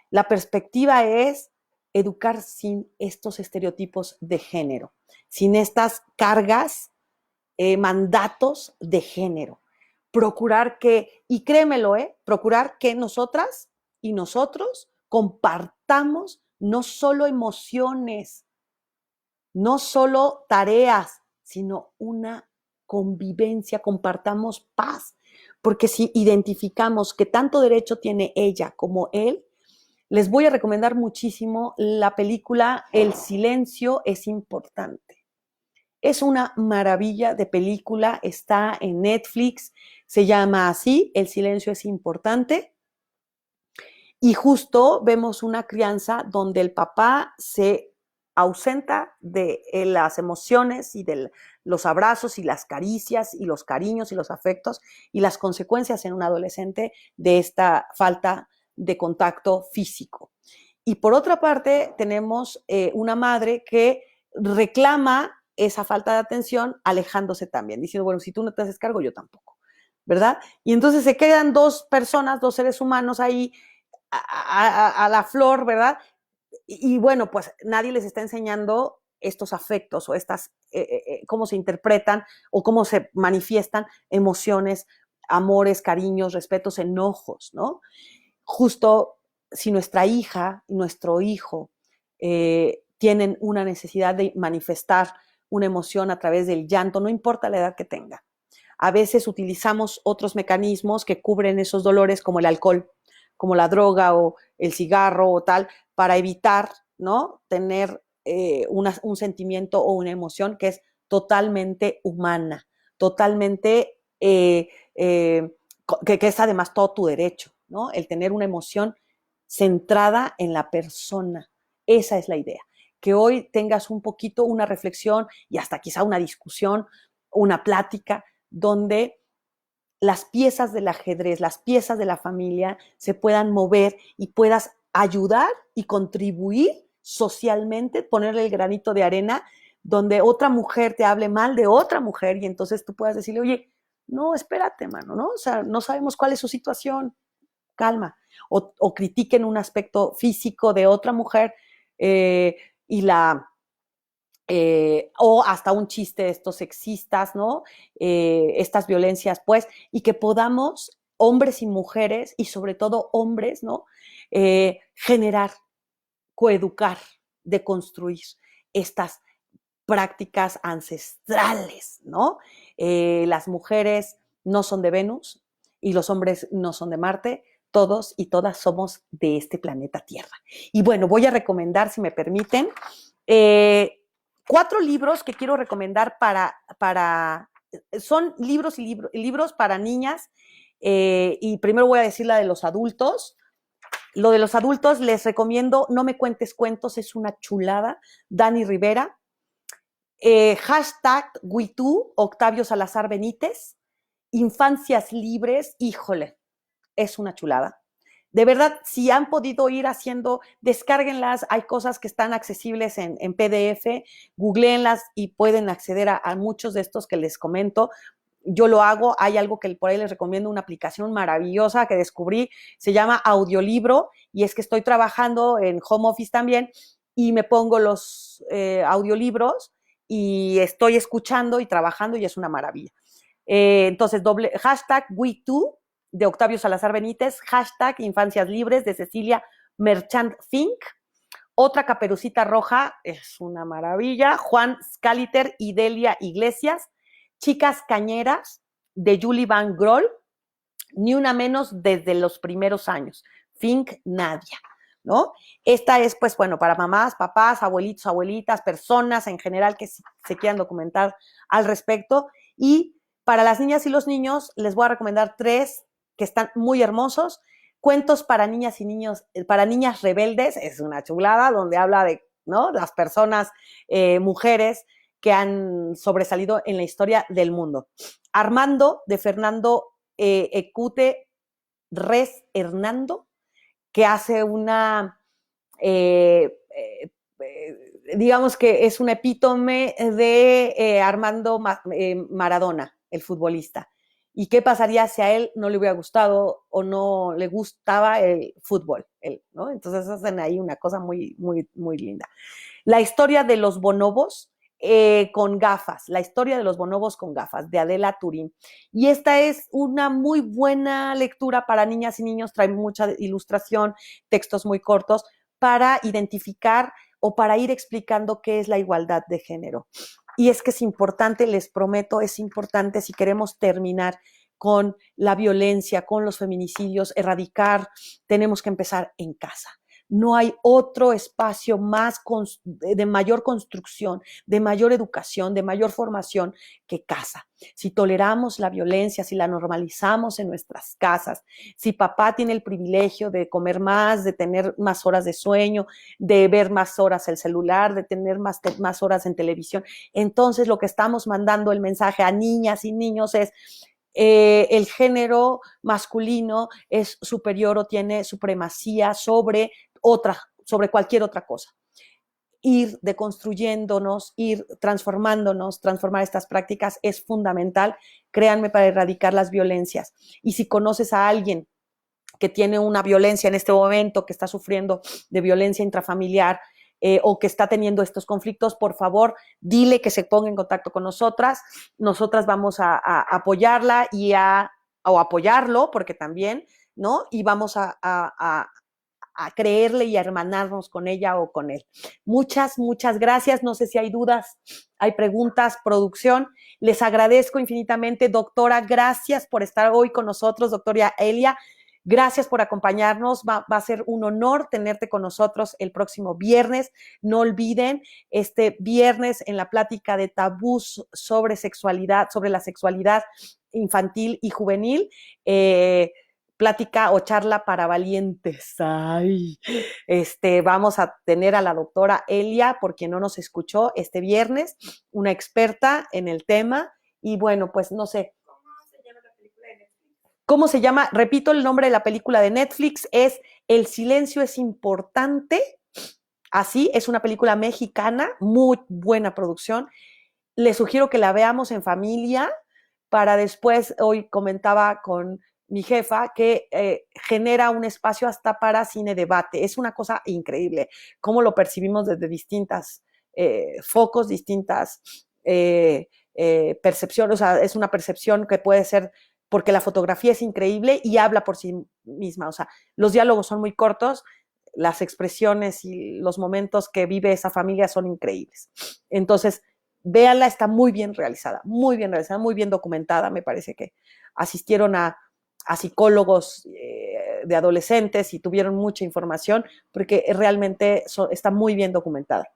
La perspectiva es educar sin estos estereotipos de género, sin estas cargas, mandatos de género. Procurar que, y créemelo, procurar que nosotras y nosotros compartamos no solo emociones, no solo tareas, sino una convivencia, compartamos paz. Porque si identificamos que tanto derecho tiene ella como él, les voy a recomendar muchísimo la película El silencio es importante. Es una maravilla de película, está en Netflix, se llama así, El silencio es importante. Y justo vemos una crianza donde el papá se ausenta de las emociones y de los abrazos y las caricias y los cariños y los afectos y las consecuencias en un adolescente de esta falta de contacto físico. Y por otra parte, tenemos una madre que reclama esa falta de atención alejándose también, diciendo, bueno, si tú no te haces cargo, yo tampoco, ¿verdad? Y entonces se quedan dos personas, dos seres humanos ahí a la flor, ¿verdad? Y bueno, pues nadie les está enseñando estos afectos o estas, cómo se interpretan o cómo se manifiestan emociones, amores, cariños, respetos, enojos, ¿no? Justo si nuestra hija y nuestro hijo tienen una necesidad de manifestar una emoción a través del llanto, no importa la edad que tenga. A veces utilizamos otros mecanismos que cubren esos dolores, como el alcohol, como la droga o el cigarro o tal, para evitar, ¿no?, tener un sentimiento o una emoción que es totalmente humana, totalmente que es además todo tu derecho, ¿no? El tener una emoción centrada en la persona. Esa es la idea. Que hoy tengas un poquito una reflexión y hasta quizá una discusión, una plática, donde las piezas del ajedrez, las piezas de la familia se puedan mover y puedas ayudar y contribuir socialmente, ponerle el granito de arena, donde otra mujer te hable mal de otra mujer y entonces tú puedas decirle, oye, no, espérate, mano, ¿no? O sea, no sabemos cuál es su situación, calma. O critiquen un aspecto físico de otra mujer y o hasta un chiste de estos sexistas, ¿no? Estas violencias, pues, y que podamos, hombres y mujeres, y sobre todo hombres, ¿no? Generar, coeducar, deconstruir estas prácticas ancestrales, ¿no? Las mujeres no son de Venus y los hombres no son de Marte, todos y todas somos de este planeta Tierra. Y bueno, voy a recomendar, si me permiten, 4 libros que quiero recomendar son libros y libros para niñas, y primero voy a decir la de los adultos. Lo de los adultos les recomiendo No me cuentes cuentos, es una chulada, Dani Rivera. Hashtag #WeToo, Octavio Salazar Benítez. Infancias libres, híjole, es una chulada. De verdad, si han podido ir haciendo, descárguenlas, hay cosas que están accesibles en PDF, googleenlas y pueden acceder a muchos de estos que les comento. Yo lo hago, hay algo que por ahí les recomiendo, una aplicación maravillosa que descubrí, se llama Audiolibro, y es que estoy trabajando en home office también y me pongo los audiolibros y estoy escuchando y trabajando y es una maravilla. Entonces, hashtag #WeToo, de Octavio Salazar Benítez, hashtag Infancias Libres de Cecilia Merchant Fink. Otra Caperucita Roja, es una maravilla, Juan Scaliter y Delia Iglesias. Chicas Cañeras de Julie Van Grol, Ni una menos desde los primeros años, Fink Nadia, ¿no? Esta es, pues, bueno, para mamás, papás, abuelitos, abuelitas, personas en general que se quieran documentar al respecto. Y para las niñas y los niños, les voy a recomendar 3 que están muy hermosos. Cuentos para niñas y niños, para niñas rebeldes, es una chulada, donde habla de, ¿no?, las personas, mujeres que han sobresalido en la historia del mundo. Armando, de Fernando Ecute Res Hernando, que hace una, digamos que es un epítome de Armando Maradona, el futbolista. ¿Y qué pasaría si a él no le hubiera gustado o no le gustaba el fútbol? ¿No? Entonces hacen ahí una cosa muy, muy, muy linda. La historia de los bonobos con gafas, la historia de los bonobos con gafas, de Adela Turín. Y esta es una muy buena lectura para niñas y niños, trae mucha ilustración, textos muy cortos, para identificar o para ir explicando qué es la igualdad de género. Y es que es importante, les prometo, es importante si queremos terminar con la violencia, con los feminicidios, erradicar, tenemos que empezar en casa. No hay otro espacio más de mayor construcción, de mayor educación, de mayor formación que casa. Si toleramos la violencia, si la normalizamos en nuestras casas, si papá tiene el privilegio de comer más, de tener más horas de sueño, de ver más horas el celular, de tener más horas en televisión, entonces lo que estamos mandando el mensaje a niñas y niños es el género masculino es superior o tiene supremacía sobre cualquier otra cosa. Ir deconstruyéndonos, ir transformándonos, transformar estas prácticas es fundamental, créanme, para erradicar las violencias. Y si conoces a alguien que tiene una violencia en este momento, que está sufriendo de violencia intrafamiliar, o que está teniendo estos conflictos, por favor, dile que se ponga en contacto con nosotras. Nosotras vamos a apoyarla o apoyarlo, porque también, ¿no? Y vamos a creerle y a hermanarnos con ella o con él. Muchas, muchas gracias. No sé si hay dudas, hay preguntas, producción. Les agradezco infinitamente, doctora. Gracias por estar hoy con nosotros, doctora Elia. Gracias por acompañarnos. Va a ser un honor tenerte con nosotros el próximo viernes. No olviden, este viernes en la plática de tabús sobre sexualidad, sobre la sexualidad infantil y juvenil, plática o charla para valientes. Ay, vamos a tener a la doctora Elia, por quien no nos escuchó este viernes, una experta en el tema. Y bueno, pues no sé. ¿Cómo se llama? Repito, el nombre de la película de Netflix es El silencio es importante. Así, es una película mexicana, muy buena producción. Les sugiero que la veamos en familia para después, hoy comentaba con mi jefa, que genera un espacio hasta para cine debate. Es una cosa increíble, cómo lo percibimos desde distintas focos, distintas percepciones. O sea, es una percepción que puede ser porque la fotografía es increíble y habla por sí misma. O sea, los diálogos son muy cortos, las expresiones y los momentos que vive esa familia son increíbles. Entonces, véanla, está muy bien realizada, muy bien documentada. Me parece que asistieron a psicólogos de adolescentes y tuvieron mucha información porque realmente está muy bien documentada.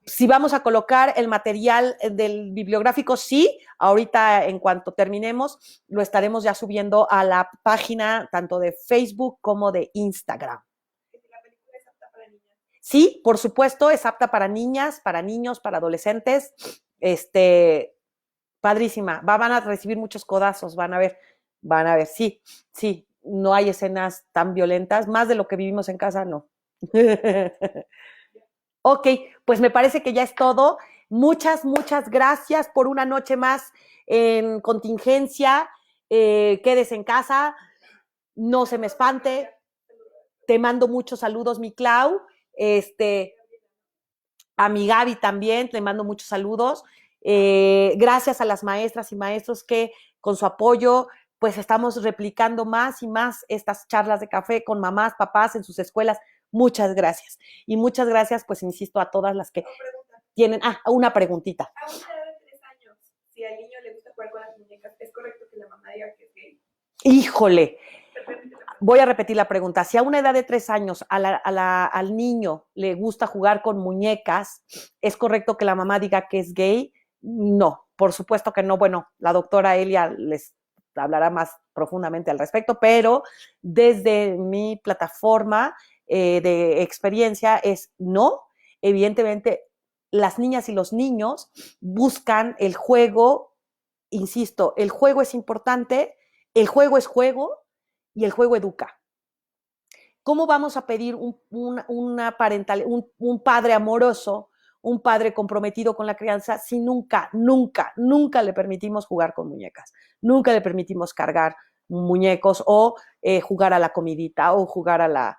Si vamos a colocar el material del bibliográfico, sí, ahorita en cuanto terminemos, lo estaremos ya subiendo a la página tanto de Facebook como de Instagram. Sí, por supuesto, es apta para niñas, para niños, para adolescentes. Padrísima. Van a recibir muchos codazos, van a ver, sí, sí, no hay escenas tan violentas, más de lo que vivimos en casa, no. Ok, pues me parece que ya es todo. Muchas, muchas gracias por una noche más en contingencia. Quédese en casa, no se me espante. Te mando muchos saludos, mi Clau. A mi Gaby también, te mando muchos saludos. Gracias a las maestras y maestros que con su apoyo pues estamos replicando más y más estas charlas de café con mamás, papás en sus escuelas. Muchas gracias. Y muchas gracias, pues insisto, a todas las que tienen... una preguntita. A una edad de 3 años, si al niño le gusta jugar con las muñecas, ¿es correcto que la mamá diga que es gay? Híjole, voy a repetir la pregunta. Si a una edad de 3 años al niño le gusta jugar con muñecas, ¿es correcto que la mamá diga que es gay? No, por supuesto que no. Bueno, la doctora Elia les hablará más profundamente al respecto, pero desde mi plataforma de experiencia es no. Evidentemente, las niñas y los niños buscan el juego, insisto, el juego es importante, el juego es juego, y el juego educa. ¿Cómo vamos a pedir un padre amoroso, un padre comprometido con la crianza si nunca le permitimos jugar con muñecas? Nunca le permitimos cargar muñecos o jugar a la comidita o jugar a la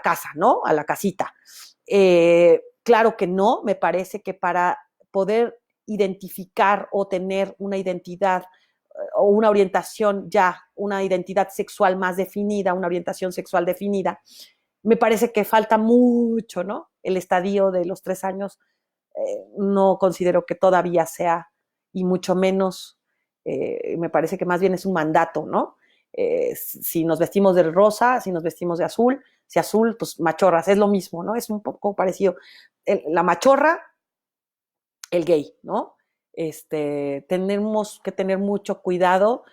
casa, ¿no? A la casita. Claro que no, me parece que para poder identificar o tener una identidad o una orientación ya, una identidad sexual más definida, una orientación sexual definida, me parece que falta mucho, ¿no? El estadio de los 3 años no considero que todavía sea, y mucho menos, me parece que más bien es un mandato, ¿no? Si nos vestimos de rosa, si nos vestimos de azul, si azul, pues machorras, es lo mismo, ¿no? Es un poco parecido. La machorra, el gay, ¿no? Tenemos que tener mucho cuidado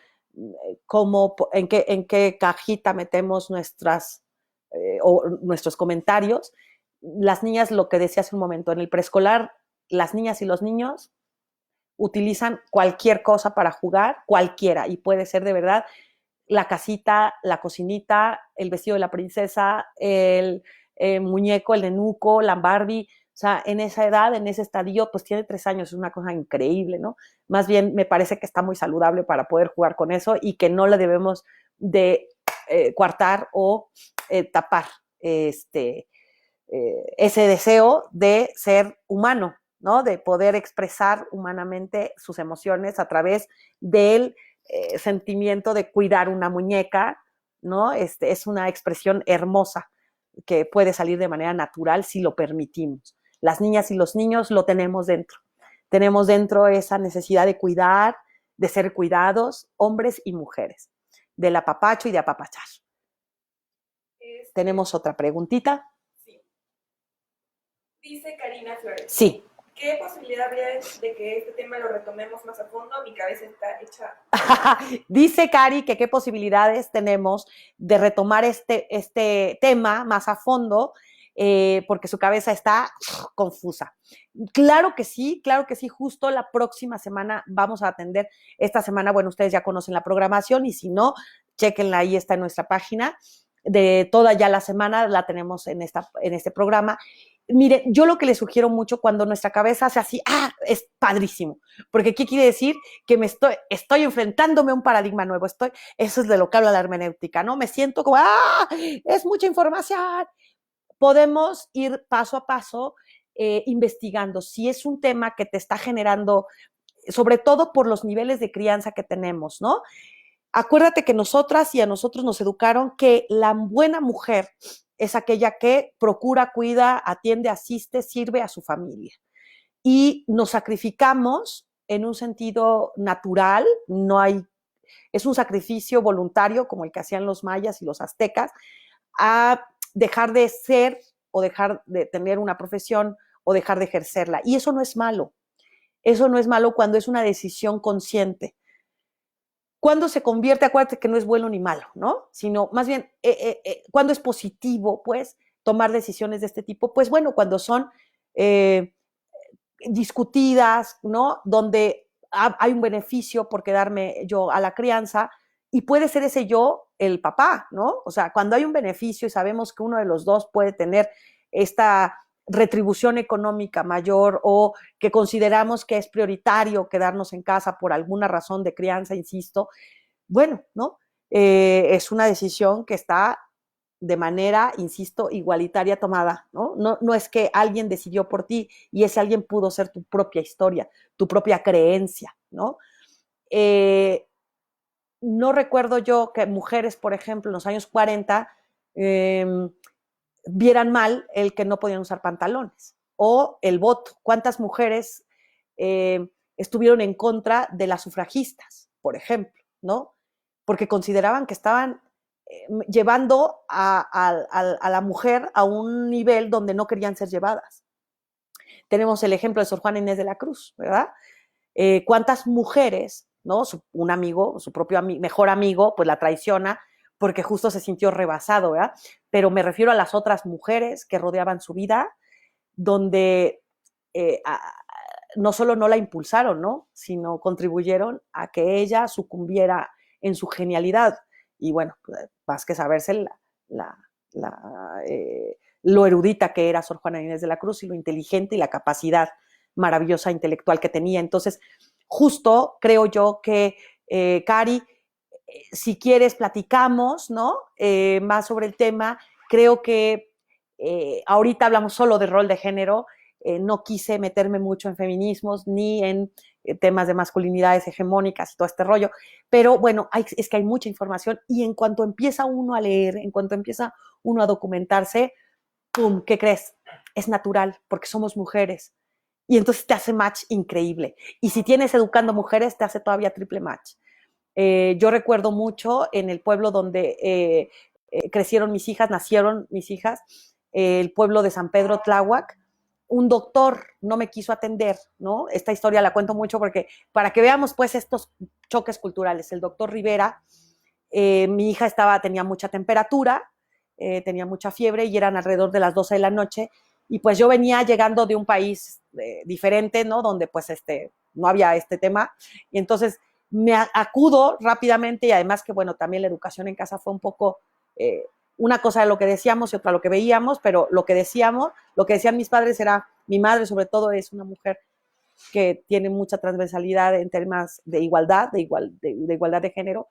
en qué cajita metemos nuestros comentarios. Las niñas, lo que decía hace un momento, en el preescolar, las niñas y los niños utilizan cualquier cosa para jugar, cualquiera, y puede ser de verdad la casita, la cocinita, el vestido de la princesa, el muñeco, el nenuco, la Barbie. O sea, en esa edad, en ese estadio, pues tiene 3 años, es una cosa increíble, ¿no? Más bien me parece que está muy saludable para poder jugar con eso y que no le debemos de coartar o tapar ese deseo de ser humano, ¿no? De poder expresar humanamente sus emociones a través del sentimiento de cuidar una muñeca, ¿no? Es una expresión hermosa que puede salir de manera natural si lo permitimos. Las niñas y los niños lo tenemos dentro. Tenemos dentro esa necesidad de cuidar, de ser cuidados, hombres y mujeres, del apapacho y de apapachar. ¿Tenemos otra preguntita? Sí. Dice Karina Flores. Sí. ¿Qué posibilidad habría de que este tema lo retomemos más a fondo? Mi cabeza está hecha. Dice Cari que qué posibilidades tenemos de retomar este tema más a fondo, porque su cabeza está confusa. Claro que sí, justo la próxima semana vamos a atender. Esta semana, bueno, ustedes ya conocen la programación y si no, chéquenla, ahí está en nuestra página. De toda ya la semana la tenemos en este programa. Mire, yo lo que les sugiero mucho cuando nuestra cabeza hace así, es padrísimo, porque ¿qué quiere decir? Que estoy enfrentándome a un paradigma nuevo, eso es de lo que habla la hermenéutica, ¿no? Me siento como, es mucha información. Podemos ir paso a paso investigando si es un tema que te está generando, sobre todo por los niveles de crianza que tenemos, ¿no? Acuérdate que nosotras y a nosotros nos educaron que la buena mujer es aquella que procura, cuida, atiende, asiste, sirve a su familia. Y nos sacrificamos en un sentido natural, es un sacrificio voluntario como el que hacían los mayas y los aztecas, a dejar de ser o dejar de tener una profesión o dejar de ejercerla. Y eso no es malo. Eso no es malo cuando es una decisión consciente. Cuando se convierte, acuérdate que no es bueno ni malo, ¿no? Sino más bien, cuando es positivo, pues, tomar decisiones de este tipo, pues bueno, cuando son discutidas, ¿no? Donde hay un beneficio por quedarme yo a la crianza y puede ser ese yo el papá, ¿no? O sea, cuando hay un beneficio y sabemos que uno de los dos puede tener esta retribución económica mayor o que consideramos que es prioritario quedarnos en casa por alguna razón de crianza, insisto, bueno, ¿no? Es una decisión que está de manera, insisto, igualitaria tomada, ¿no? No es que alguien decidió por ti y ese alguien pudo ser tu propia historia, tu propia creencia, ¿no? No recuerdo yo que mujeres, por ejemplo, en los años 40, eh, vieran mal el que no podían usar pantalones. O el voto. ¿Cuántas mujeres estuvieron en contra de las sufragistas, por ejemplo, ¿no? Porque consideraban que estaban llevando a la mujer a un nivel donde no querían ser llevadas. Tenemos el ejemplo de Sor Juana Inés de la Cruz, ¿verdad? ¿Cuántas mujeres, ¿no? Un amigo, su propio mejor amigo, pues la traiciona porque justo se sintió rebasado, ¿verdad? Pero me refiero a las otras mujeres que rodeaban su vida, donde no solo no la impulsaron, ¿no? Sino contribuyeron a que ella sucumbiera en su genialidad. Y bueno, pues, más que saberse lo erudita que era Sor Juana Inés de la Cruz y lo inteligente y la capacidad maravillosa intelectual que tenía. Entonces, justo creo yo que, Cari, si quieres platicamos, ¿no? Más sobre el tema. Creo que ahorita hablamos solo de rol de género. No quise meterme mucho en feminismos ni en temas de masculinidades hegemónicas y todo este rollo, pero bueno, es que hay mucha información y en cuanto empieza uno a leer, en cuanto empieza uno a documentarse, ¡pum!, ¿qué crees? Es natural, porque somos mujeres. Y entonces te hace match increíble. Y si tienes Educando Mujeres, te hace todavía triple match. Yo recuerdo mucho en el pueblo donde crecieron mis hijas, nacieron mis hijas, el pueblo de San Pedro Tláhuac, un doctor no me quiso atender, ¿no? Esta historia la cuento mucho porque para que veamos pues estos choques culturales. El doctor Rivera, mi hija tenía mucha temperatura, tenía mucha fiebre y eran alrededor de las 12 de la noche y pues yo venía llegando de un país diferente, ¿no? Donde pues no había este tema y entonces me acudo rápidamente y además que bueno, también la educación en casa fue un poco una cosa de lo que decíamos y otra lo que veíamos, pero lo que decíamos, lo que decían mis padres era, mi madre sobre todo es una mujer que tiene mucha transversalidad en temas de igualdad, de igualdad de género,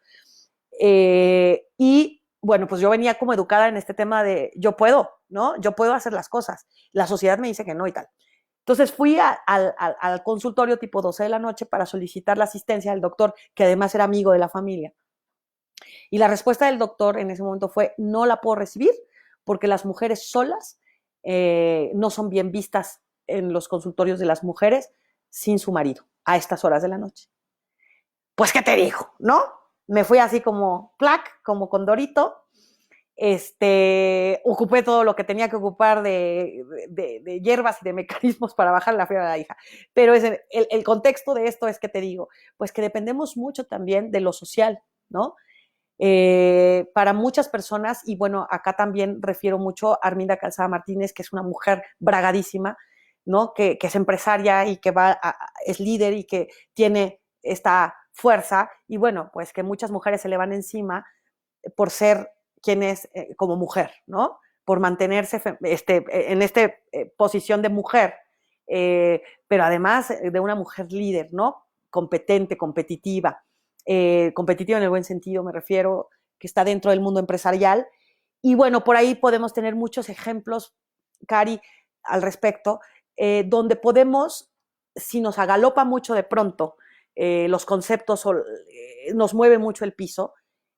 y bueno, pues yo venía como educada en este tema de yo puedo, ¿no? Yo puedo hacer las cosas. La sociedad me dice que no y tal. Entonces fui al consultorio tipo 12 de la noche para solicitar la asistencia del doctor, que además era amigo de la familia. Y la respuesta del doctor en ese momento fue, no la puedo recibir porque las mujeres solas no son bien vistas en los consultorios de las mujeres sin su marido a estas horas de la noche. Pues, ¿qué te digo? ¿No? Me fui así como plac, como condorito. Ocupé todo lo que tenía que ocupar de hierbas y de mecanismos para bajar la fiebre de la hija. Pero el contexto de esto es que te digo, pues que dependemos mucho también de lo social, ¿no? Para muchas personas, y bueno, acá también refiero mucho a Arminda Calzada Martínez, que es una mujer bragadísima, ¿no? Que es empresaria y que es líder y que tiene esta fuerza, y bueno, pues que muchas mujeres se le van encima por ser quien es como mujer, ¿no? Por mantenerse en esta posición de mujer, pero además de una mujer líder, ¿no? Competente, competitiva, competitiva en el buen sentido, me refiero, que está dentro del mundo empresarial. Y bueno, por ahí podemos tener muchos ejemplos, Cari, al respecto, donde podemos, si nos agalopa mucho de pronto los conceptos o nos mueve mucho el piso,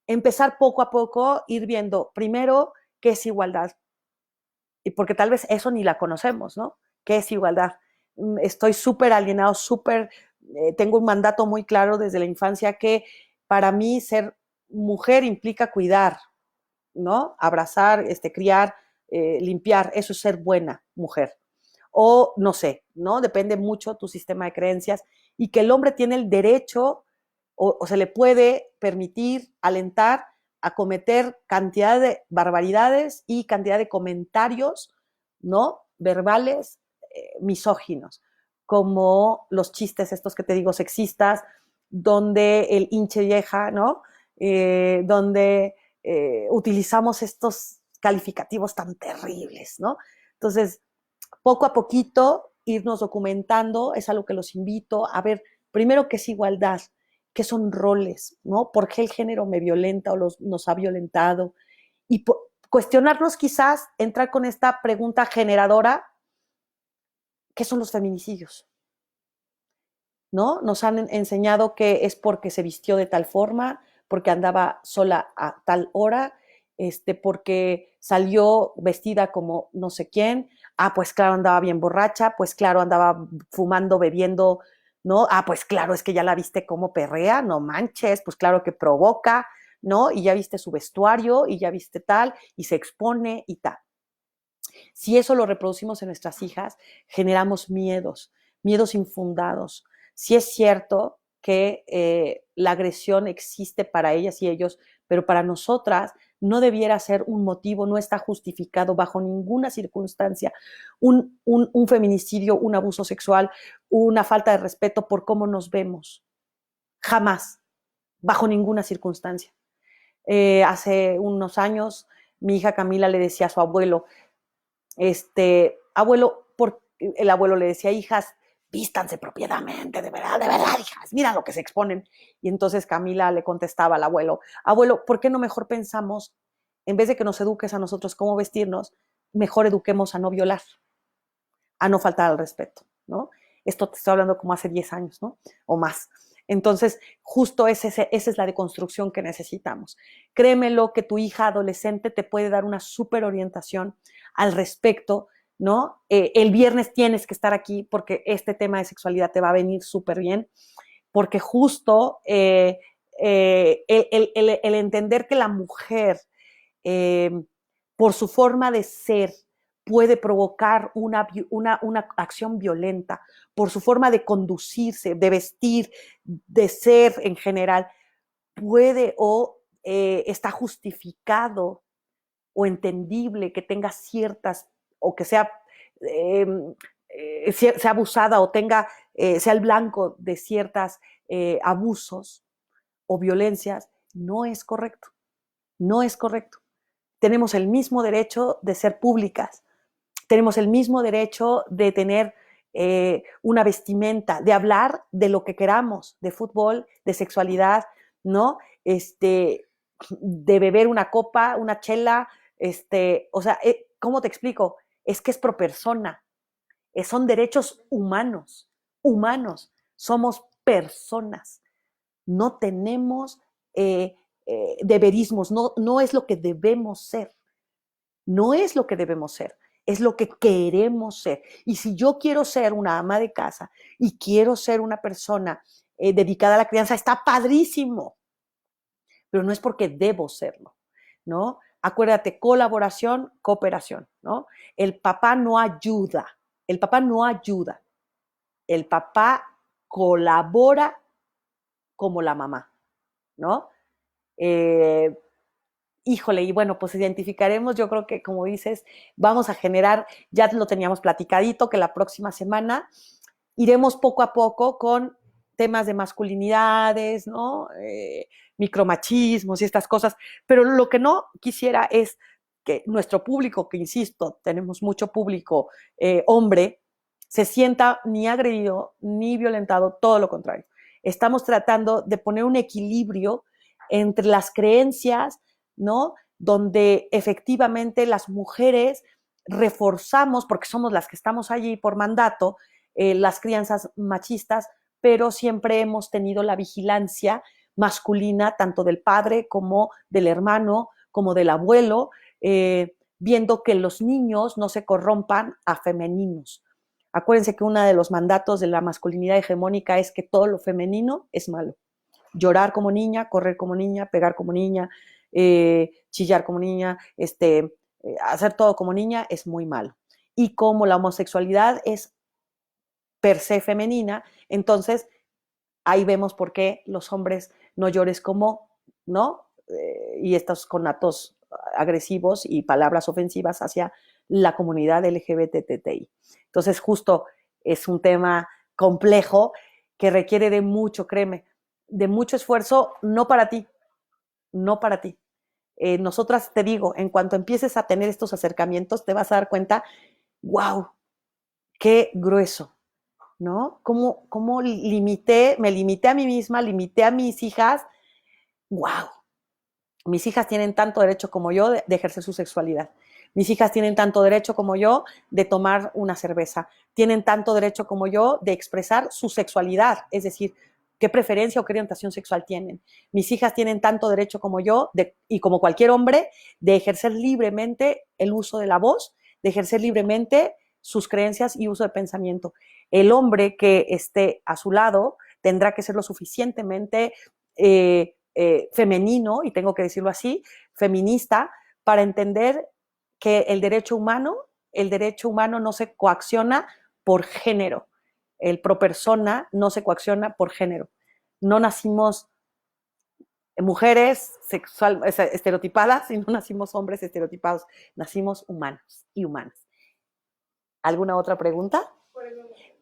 empezar poco a poco, ir viendo primero qué es igualdad, y porque tal vez eso ni la conocemos, ¿no? ¿Qué es igualdad? Estoy súper alienado, tengo un mandato muy claro desde la infancia que para mí ser mujer implica cuidar, ¿no? Abrazar, criar, limpiar, eso es ser buena mujer. O no sé, ¿no? Depende mucho tu sistema de creencias y que el hombre tiene el derecho o se le puede permitir, alentar a cometer cantidad de barbaridades y cantidad de comentarios, ¿no? Verbales, misóginos, como los chistes estos que te digo sexistas, donde el hinche vieja, ¿no? Donde utilizamos estos calificativos tan terribles, ¿no? Entonces, poco a poquito irnos documentando, es a lo que los invito a ver, primero qué es igualdad, qué son roles, ¿no? ¿Por qué el género me violenta o nos ha violentado? Y cuestionarnos quizás, entrar con esta pregunta generadora, ¿qué son los feminicidios? ¿No? Nos han enseñado que es porque se vistió de tal forma, porque andaba sola a tal hora, porque salió vestida como no sé quién, pues claro, andaba bien borracha, pues claro, andaba fumando, bebiendo, ¿no? Pues claro, es que ya la viste como perrea, no manches, pues claro que provoca, ¿no? Y ya viste su vestuario y ya viste tal, y se expone y tal. Si eso lo reproducimos en nuestras hijas, generamos miedos, miedos infundados. Sí es cierto que la agresión existe para ellas y ellos, pero para nosotras no debiera ser un motivo, no está justificado bajo ninguna circunstancia un feminicidio, un abuso sexual, una falta de respeto por cómo nos vemos. Jamás, bajo ninguna circunstancia. Hace unos años, mi hija Camila le decía a su abuelo, abuelo, el abuelo le decía, hijas, vístanse propiamente, de verdad, hijas, mira lo que se exponen. Y entonces Camila le contestaba al abuelo, abuelo, ¿por qué no mejor pensamos, en vez de que nos eduques a nosotros cómo vestirnos, mejor eduquemos a no violar, a no faltar al respeto, ¿no? Esto te estoy hablando como hace 10 años, ¿no? O más. Entonces, justo esa es la deconstrucción que necesitamos. Créemelo que tu hija adolescente te puede dar una súper orientación al respecto, ¿no? El viernes tienes que estar aquí porque este tema de sexualidad te va a venir súper bien, porque justo el entender que la mujer, eh, por su forma de ser, puede provocar una acción violenta, por su forma de conducirse, de vestir, de ser en general, puede o está justificado o entendible que tenga ciertas, o que sea, eh, sea abusada o tenga, sea el blanco de ciertas abusos o violencias, no es correcto. No es correcto. Tenemos el mismo derecho de ser públicas, tenemos el mismo derecho de tener una vestimenta, de hablar de lo que queramos, de fútbol, de sexualidad, ¿no? De beber una copa, una chela, o sea, ¿cómo te explico? Es que es pro persona, son derechos humanos, humanos, somos personas, no tenemos deberismos, no es lo que debemos ser, no es lo que debemos ser, es lo que queremos ser. Y si yo quiero ser una ama de casa y quiero ser una persona dedicada a la crianza, está padrísimo, pero no es porque debo serlo, ¿no? Acuérdate, colaboración, cooperación, ¿no? El papá no ayuda, el papá no ayuda, el papá colabora como la mamá, ¿no? Eh, Híjole, y bueno, pues identificaremos, yo creo que como dices, vamos a generar, ya lo teníamos platicadito, que la próxima semana iremos poco a poco con temas de masculinidades, ¿no? Micromachismos y estas cosas, pero lo que no quisiera es que nuestro público, que insisto, tenemos mucho público hombre, se sienta ni agredido ni violentado, todo lo contrario. Estamos tratando de poner un equilibrio entre las creencias, ¿no? Donde efectivamente las mujeres reforzamos, porque somos las que estamos allí por mandato, las crianzas machistas, pero siempre hemos tenido la vigilancia masculina, tanto del padre como del hermano, como del abuelo, viendo que los niños no se corrompan a femeninos. Acuérdense que uno de los mandatos de la masculinidad hegemónica es que todo lo femenino es malo. Llorar como niña, correr como niña, pegar como niña, chillar como niña, hacer todo como niña es muy malo. Y como la homosexualidad es per se femenina, entonces ahí vemos por qué los hombres no llores como, ¿no? Y estos conatos agresivos y palabras ofensivas hacia la comunidad LGBTTI. Entonces, justo es un tema complejo que requiere de mucho, créeme, de mucho esfuerzo, no para ti, no para ti. Nosotras, te digo, en cuanto empieces a tener estos acercamientos, te vas a dar cuenta, wow, qué grueso, ¿no? ¿Cómo me limité a mí misma, limité a mis hijas? ¡Wow! Mis hijas tienen tanto derecho como yo de ejercer su sexualidad. Mis hijas tienen tanto derecho como yo de tomar una cerveza. Tienen tanto derecho como yo de expresar su sexualidad, es decir, qué preferencia o qué orientación sexual tienen. Mis hijas tienen tanto derecho como yo, y como cualquier hombre, de ejercer libremente el uso de la voz, de ejercer libremente sus creencias y uso de pensamiento. El hombre que esté a su lado tendrá que ser lo suficientemente femenino, y tengo que decirlo así, feminista, para entender que el derecho humano no se coacciona por género. El pro persona no se coacciona por género. No nacimos mujeres estereotipadas y no nacimos hombres estereotipados. Nacimos humanos y humanas. ¿Alguna otra pregunta?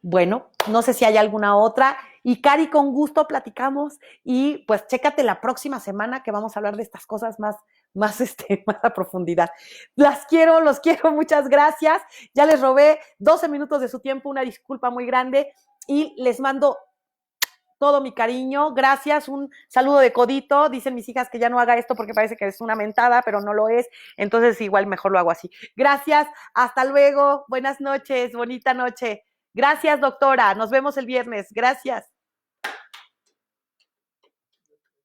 Bueno, no sé si hay alguna otra. Y Cari, con gusto platicamos y pues chécate la próxima semana que vamos a hablar de estas cosas más más a profundidad. Los quiero, muchas gracias. Ya les robé 12 minutos de su tiempo, una disculpa muy grande y les mando todo mi cariño. Gracias, un saludo de codito. Dicen mis hijas que ya no haga esto porque parece que es una mentada, pero no lo es. Entonces igual mejor lo hago así. Gracias, hasta luego. Buenas noches, bonita noche. Gracias, doctora. Nos vemos el viernes. Gracias.